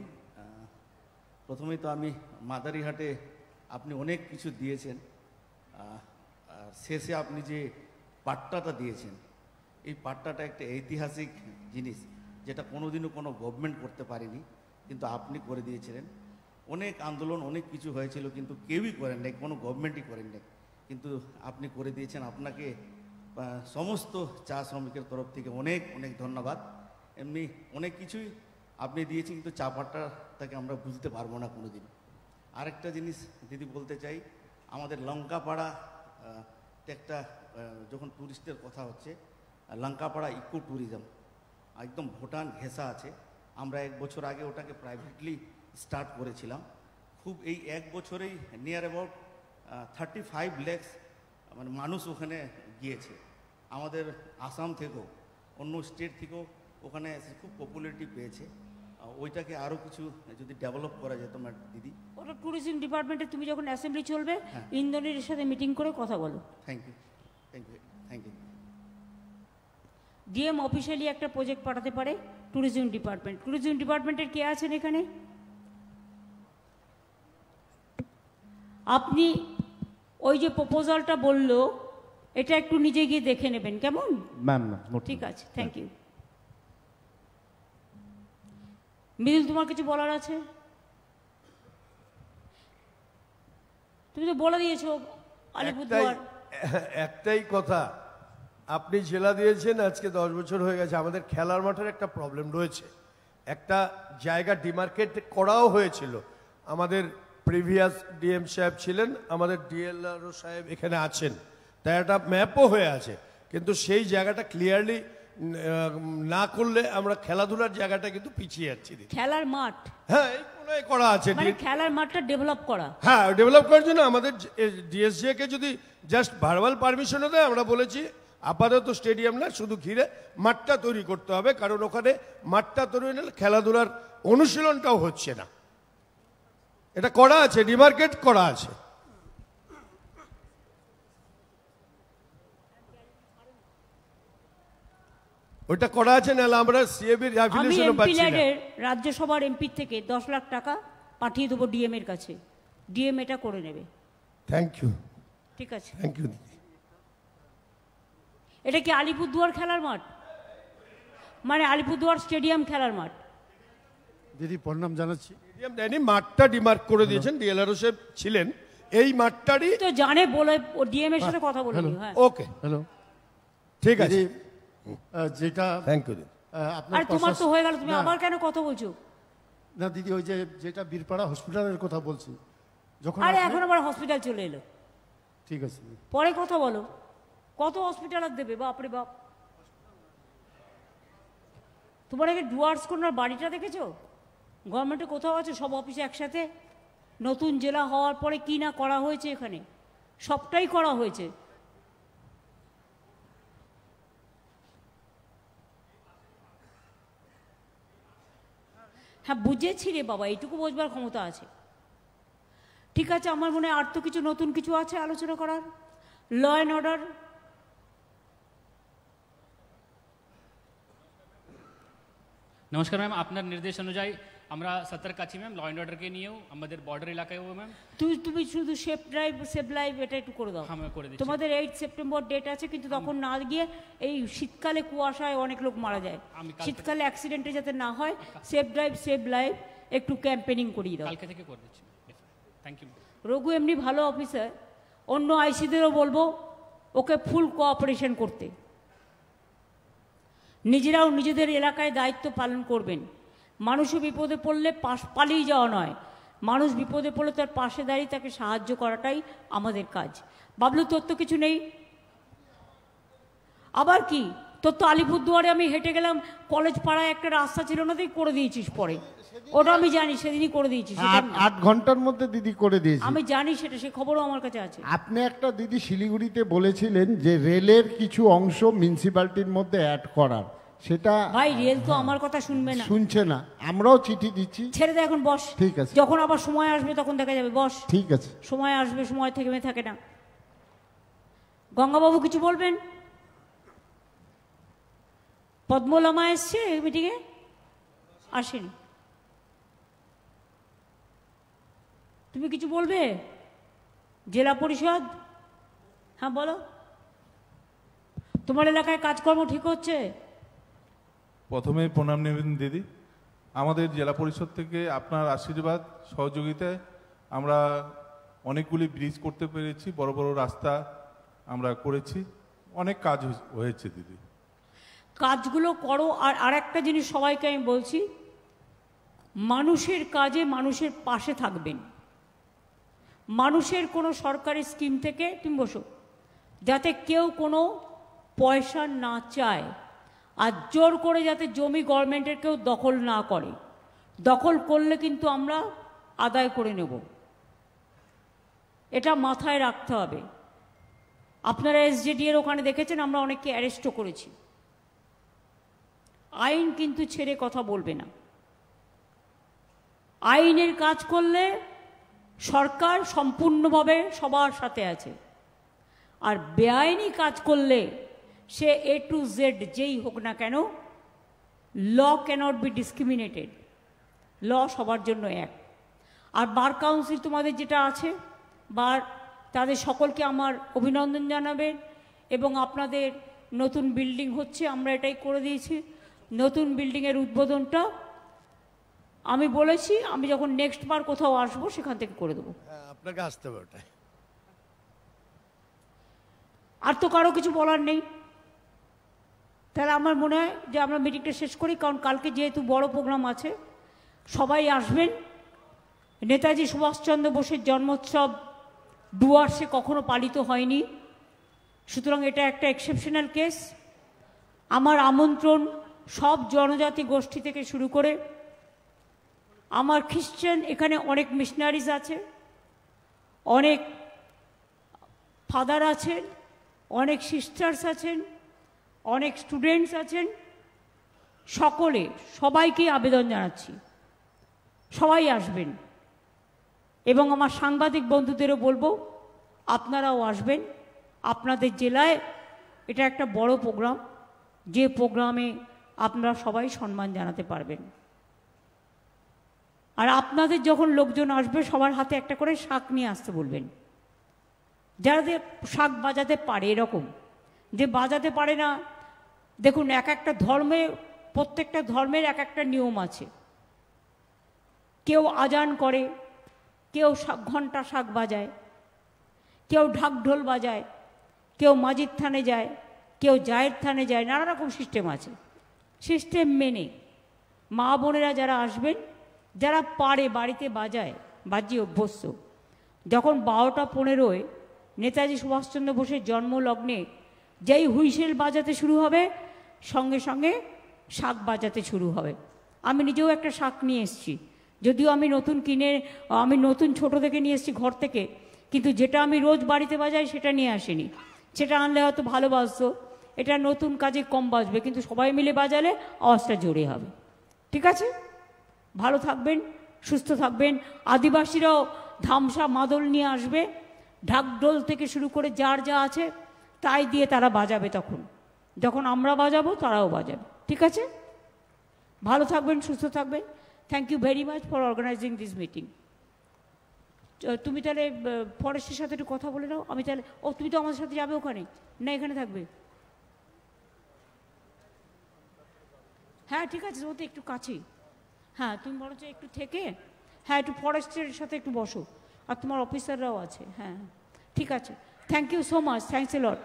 প্রথমেই তো আমি মাদারিহাটে আপনি অনেক কিছু দিয়েছেন, আর শেষে আপনি যে পাট্টাটা দিয়েছেন, এই পাট্টাটা একটা ঐতিহাসিক জিনিস, যেটা কোনোদিনও কোনো গভর্নমেন্ট করতে পারেনি, কিন্তু আপনি করে দিয়েছিলেন। অনেক আন্দোলন অনেক কিছু হয়েছিল, কিন্তু কেউই করেন নাই, কোনো গভর্নমেন্টই করেন নাই, কিন্তু আপনি করে দিয়েছেন। আপনাকে সমস্ত চা শ্রমিকের তরফ থেকে অনেক অনেক ধন্যবাদ। এমনি অনেক কিছুই আপনি দিয়েছেন, কিন্তু চা পাট্টাটাকে আমরা বুঝতে পারবো না কোনোদিন। আরেকটা জিনিস দিদি বলতে চাই, আমাদের লঙ্কাপাড়া একটা যখন ট্যুরিস্টের কথা হচ্ছে, লঙ্কাপাড়া ইকো ট্যুরিজম একদম ভুটান ঘেঁষা আছে। আমরা 1 বছর আগে ওটাকে প্রাইভেটলি স্টার্ট করেছিলাম। খুব এই 1 বছরেই নিয়ার অ্যাবাউট 35 lakhs মানে মানুষ ওখানে গিয়েছে, আমাদের আসাম থেকেও, অন্য স্টেট থেকেও ওখানে এসে খুব পপুলারিটি পেয়েছে। ওইটাকে আরও কিছু যদি ডেভেলপ করা যেত দিদি। ওটা ট্যুরিজম ডিপার্টমেন্টে তুমি যখন অ্যাসেম্বলি চলবে, ইন্দ্রনীলের সাথে মিটিং করে কথা বলো। Thank you, thank you, thank you. DM officially একটা প্রজেক্ট পাঠাতে পারে ট্যুরিজম ডিপার্টমেন্ট। ট্যুরিজম ডিপার্টমেন্টের কে আছেন এখানে? আপনি ওই যে প্রপোজালটা বললো, এটা একটু নিজে গিয়ে দেখে নেবেন, কেমন ম্যাম? ঠিক আছে, থ্যাংক ইউ। মৃদুল, তোমার কিছু বলার আছে? তুমি তো বলে দিয়েছো আলিপুরদুয়ার। একটাই কথা, আপনি জেলা দিয়েছেন, আজকে 10 বছর হয়ে গেছে। আমাদের খেলার মাঠের একটা প্রবলেম রয়েছে, একটা জায়গা ডিমার্কেট করাও হয়েছিল। আমাদের প্রিভিয়াস ডিএম সাহেব ছিলেন, আমাদের ডিএলআরও সাহেব এখানে আছেন, তাই একটা ম্যাপও হয়ে আছে, কিন্তু সেই জায়গাটা ক্লিয়ারলি না করলে আমরা খেলাধুলার জায়গাটা কিন্তু পিছিয়ে যাচ্ছি। খেলার মাঠ, হ্যাঁ, এই কোনায় করা আছে, মানে খেলার মাঠটা ডেভেলপ করা। হ্যাঁ, ডেভেলপ করার জন্য আমাদের ডিএসজে কে যদি জাস্ট ভার্বাল পারমিশনও দেয়, আমরা বলেছি আপাতত স্টেডিয়াম না, শুধু ঘিরে মাঠটা তৈরি করতে হবে, কারণ ওখানে মাঠটা তৈরি হলে খেলাধুলার অনুশীলনটাও হচ্ছে না। এটা করা আছে, ডিমার্কেট করা আছে। ওইটা করা আছে, নাহলে আমরা সিএবির অ্যাফিলিয়েশনও পাচ্ছি না। রাজ্যসভার এমপি থেকে 10 লাখ টাকা পাঠিয়ে দেবো ডিএম এর কাছে, ডিএম এটা করে নেবে। Thank you. ঠিক আছে, থ্যাংক ইউ। এটা কি আলিপুরদুয়ার খেলার মাঠ, মানে আলিপুরদুয়ার স্টেডিয়াম খেলার মাঠ? দিদি প্রণাম জানাচ্ছি। মাঠটা ডিমার্ক করে দিয়েছেন, ডিএলআরও সাহেব ছিলেন এই মাঠটারই তো জানে বলে ডিএম এর সাথে কথা বলে নিও। হ্যাঁ ওকে, হ্যালো, ঠিক আছে। যেটা থ্যাংক ইউ। আর তোমার তো হয়ে গেল, তুমি আবার কেন কথা বলছো? না দিদি, ওই যে যেটা বীরপাড়া হসপিটালের কথা বলছি, যখন আরে এখন আবার হসপিটাল চলে এলো। ঠিক আছে, পরে কথা বলো। কত হসপিটাল আর দেবে? বাপরে বাপ, তোমার আগে ডুয়ার্স কর্নার বাড়িটা দেখেছো? গভর্নমেন্টে কোথাও আছে সব অফিসে একসাথে? নতুন জেলা হওয়ার পরে কি না করা হয়েছে এখানে, সবটাই করা হয়েছে। হ্যাঁ বুঝেছি রে বাবা, এইটুকু বোঝবার ক্ষমতা আছে। ঠিক আছে, আমার মনে হয় আর তো কিছু নতুন কিছু আছে আলোচনা করার। ল অ্যান্ড অর্ডার, নমস্কার ম্যাম, আপনার নির্দেশ অনুযায়ী আমরা সতর্ক আছি ম্যাম, ল অ্যান্ড অর্ডারকে নিয়েও আমাদের বর্ডার এলাকায় ম্যাম। তুমি শুধু সেভ লাইভ এটা একটু করে দাও। হ্যাঁ করে দিচ্ছি। তোমাদের 8 সেপ্টেম্বর ডেট আছে, কিন্তু তখন না গিয়ে এই শীতকালে কুয়াশায় অনেক লোক মারা যায়, শীতকালে অ্যাক্সিডেন্টে যাতে না হয় সেভ লাইভ একটু ক্যাম্পেনিং করিয়ে দাও। কালকে থেকে করে দিচ্ছি। Thank you. রঘু এমনি ভালো অফিসার, অন্য আইসিদেরও বলবো ওকে ফুল কোঅপারেশন করতে। নিজেরাও নিজেদের এলাকায় দায়িত্ব পালন করবেন। মানুষও বিপদে পড়লে পালিয়ে যাওয়া নয়, মানুষ বিপদে পড়লে তার পাশে দাঁড়িয়ে তাকে সাহায্য করাটাই আমাদের কাজ। বাবলু, তোর তো কিছু নেই? আবার কি তোর তো আলিপুরদুয়ারে আমি হেঁটে গেলাম, কলেজ পাড়ায় একটা রাস্তা ছিল না, তুই করে দিয়েছিস পরে। ওটা আমি জানি, সেদিনই করে দিয়েছিস। 8 ঘন্টার মধ্যে দিদি করে দিয়েছি। আমি জানি সেটা, সে খবরও আমার কাছে আছে। আপনি একটা দিদি শিলিগুড়িতে বলেছিলেন যে রেলের কিছু অংশ মিউনিসিপ্যালিটির মধ্যে অ্যাড করার, সেটা ভাই রেল তো আমার কথা শুনবে না, শুনছে না। আমরাও চিঠি দিচ্ছি। ছেড়ে দে এখন, বস। ঠিক আছে, যখন আবার সময় আসবে তখন দেখা যাবে, বস। ঠিক আছে, সময় আসবে, সময় থেকে থাকে না। গঙ্গাবাবু কিছু বলবেন? পদ্মলামা এসছে মিটিংয়ে? আসেনি। তুমি কিছু বলবে? জেলা পরিষদ, হ্যাঁ বলো। তোমার এলাকায় কাজকর্ম ঠিক হচ্ছে? প্রথমে প্রণাম নেবেন দিদি। আমাদের জেলা পরিষদ থেকে আপনার আশীর্বাদ সহযোগিতায় আমরা অনেকগুলি ব্রিজ করতে পেরেছি, বড় বড় রাস্তা আমরা করেছি, অনেক কাজ হয়েছে দিদি। কাজগুলো করো। আর আরেকটা জিনিস সবাইকে আমি বলছি, মানুষের কাজে মানুষের পাশে থাকবেন। মানুষের কোনো সরকারি স্কিম থেকে, তুমি বসো, যাতে কেউ কোনো পয়সা না চায়, আর জোর করে যাতে জমি গভর্নমেন্টের কেউ দখল না করে। দখল করলে কিন্তু আমরা আদায় করে নেব, এটা মাথায় রাখতে হবে। আপনারা এসজেডি এর ওখানে দেখেছেন আমরা অনেককে অ্যারেস্টও করেছি। আইন কিন্তু ছেড়ে কথা বলবে না। আইনের কাজ করলে সরকার সম্পূর্ণভাবে সবার সাথে আছে, আর বেআইনি কাজ করলে সে A to Z যেই হোক না কেন, ল ক্যানট বি ডিসক্রিমিনেটেড, ল সবার জন্য এক। আর বার কাউন্সিল তোমাদের যেটা আছে, বার, তাদের সকলকে আমার অভিনন্দন জানাবেন। এবং আপনাদের নতুন বিল্ডিং হচ্ছে, আমরা এটাই করে দিয়েছি। নতুন বিল্ডিংয়ের উদ্বোধনটা আমি বলেছি, আমি যখন নেক্সট বার কোথাও আসবো সেখান থেকে করে দেবো। আপনাকে আসতে হবে ওটাই। আর তো কারো কিছু বলার নেই। তাহলে আমার মনে হয় যে আমরা মিটিংটা শেষ করি, কারণ কালকে যেহেতু বড় প্রোগ্রাম আছে, সবাই আসবেন। নেতাজি সুভাষচন্দ্র বোসের জন্মোৎসব ডুয়ার্সে কখনো পালিত হয়নি, সুতরাং এটা একটা এক্সেপশনাল কেস। আমার আমন্ত্রণ সব জনজাতি গোষ্ঠী থেকে শুরু করে আমার খ্রিশ্চান, এখানে অনেক মিশনারিজ আছে, অনেক ফাদার আছেন, অনেক সিস্টার্স আছেন, অনেক স্টুডেন্টস আছেন, সবাইকে আবেদন জানাচ্ছি সবাই আসবেন। এবং আমার সাংবাদিক বন্ধুদেরও বলবো আপনারাও আসবেন। আপনাদের জেলায় এটা একটা বড় প্রোগ্রাম, যে প্রোগ্রামে আপনারা সবাই সম্মান জানাতে পারবেন। আর আপনাদের যখন লোকজন আসবে সবার হাতে একটা করে শাঁখ নিয়ে আসতে বলবেন, যারা শাঁখ বাজাতে পারে। এরকম যে বাজাতে পারে না, দেখুন এক একটা ধর্মে, প্রত্যেকটা ধর্মের এক একটা নিয়ম আছে। কেউ আজান করে, কেউ ঘণ্টা শাঁখ বাজায়, কেউ ঢাক ঢোল বাজায়, কেউ মাজিদ থানে যায়, কেউ জায়ের থানে যায়, নানা রকম সিস্টেম আছে। সিস্টেম মেনে মা বোনেরা যারা আসবেন, যারা পারে বাড়িতে বাজায়, বাজিয়ে অভ্যস্ত, যখন 12টা 15 নেতাজি সুভাষচন্দ্র বোসের জন্মলগ্নে যেই হুইসেল বাজাতে শুরু হবে, সঙ্গে সঙ্গে শাঁখ বাজাতে শুরু হবে। আমি নিজেও একটা শাঁখ নিয়ে এসেছি, যদিও আমি নতুন ছোট থেকে নিয়ে এসেছি ঘর থেকে, কিন্তু যেটা আমি রোজ বাড়িতে বাজাই সেটা নিয়ে আসিনি। সেটা আনলে হয়তো ভালো বাজতো, এটা নতুন কাজে কম বাজবে, কিন্তু সবাই মিলে বাজালে আওয়াজটা জোরে হবে। ঠিক আছে, ভালো থাকবেন, সুস্থ থাকবেন। আদিবাসীরাও ধামসা মাদল নিয়ে আসবে, ঢাকঢোল থেকে শুরু করে যার যা আছে তাই দিয়ে তারা বাজাবে। তখন যখন আমরা বাজাবো তারাও বাজাবে। ঠিক আছে, ভালো থাকবেন, সুস্থ থাকবেন। Thank you very much for organising this meeting. তুমি তাহলে ফরেস্টের সাথে একটু কথা বলে নাও। আমি তাহলে, তুমি তো আমাদের সাথে যাবে ওখানে, না এখানে থাকবে? হ্যাঁ ঠিক আছে, ও তো একটু কাছেই। হ্যাঁ তুমি বরঞ্চ একটু থেকে, হ্যাঁ একটু ফরেস্টের সাথে একটু বসো, আর তোমার অফিসাররাও আছে। হ্যাঁ ঠিক আছে, thank you so much, thanks a lot.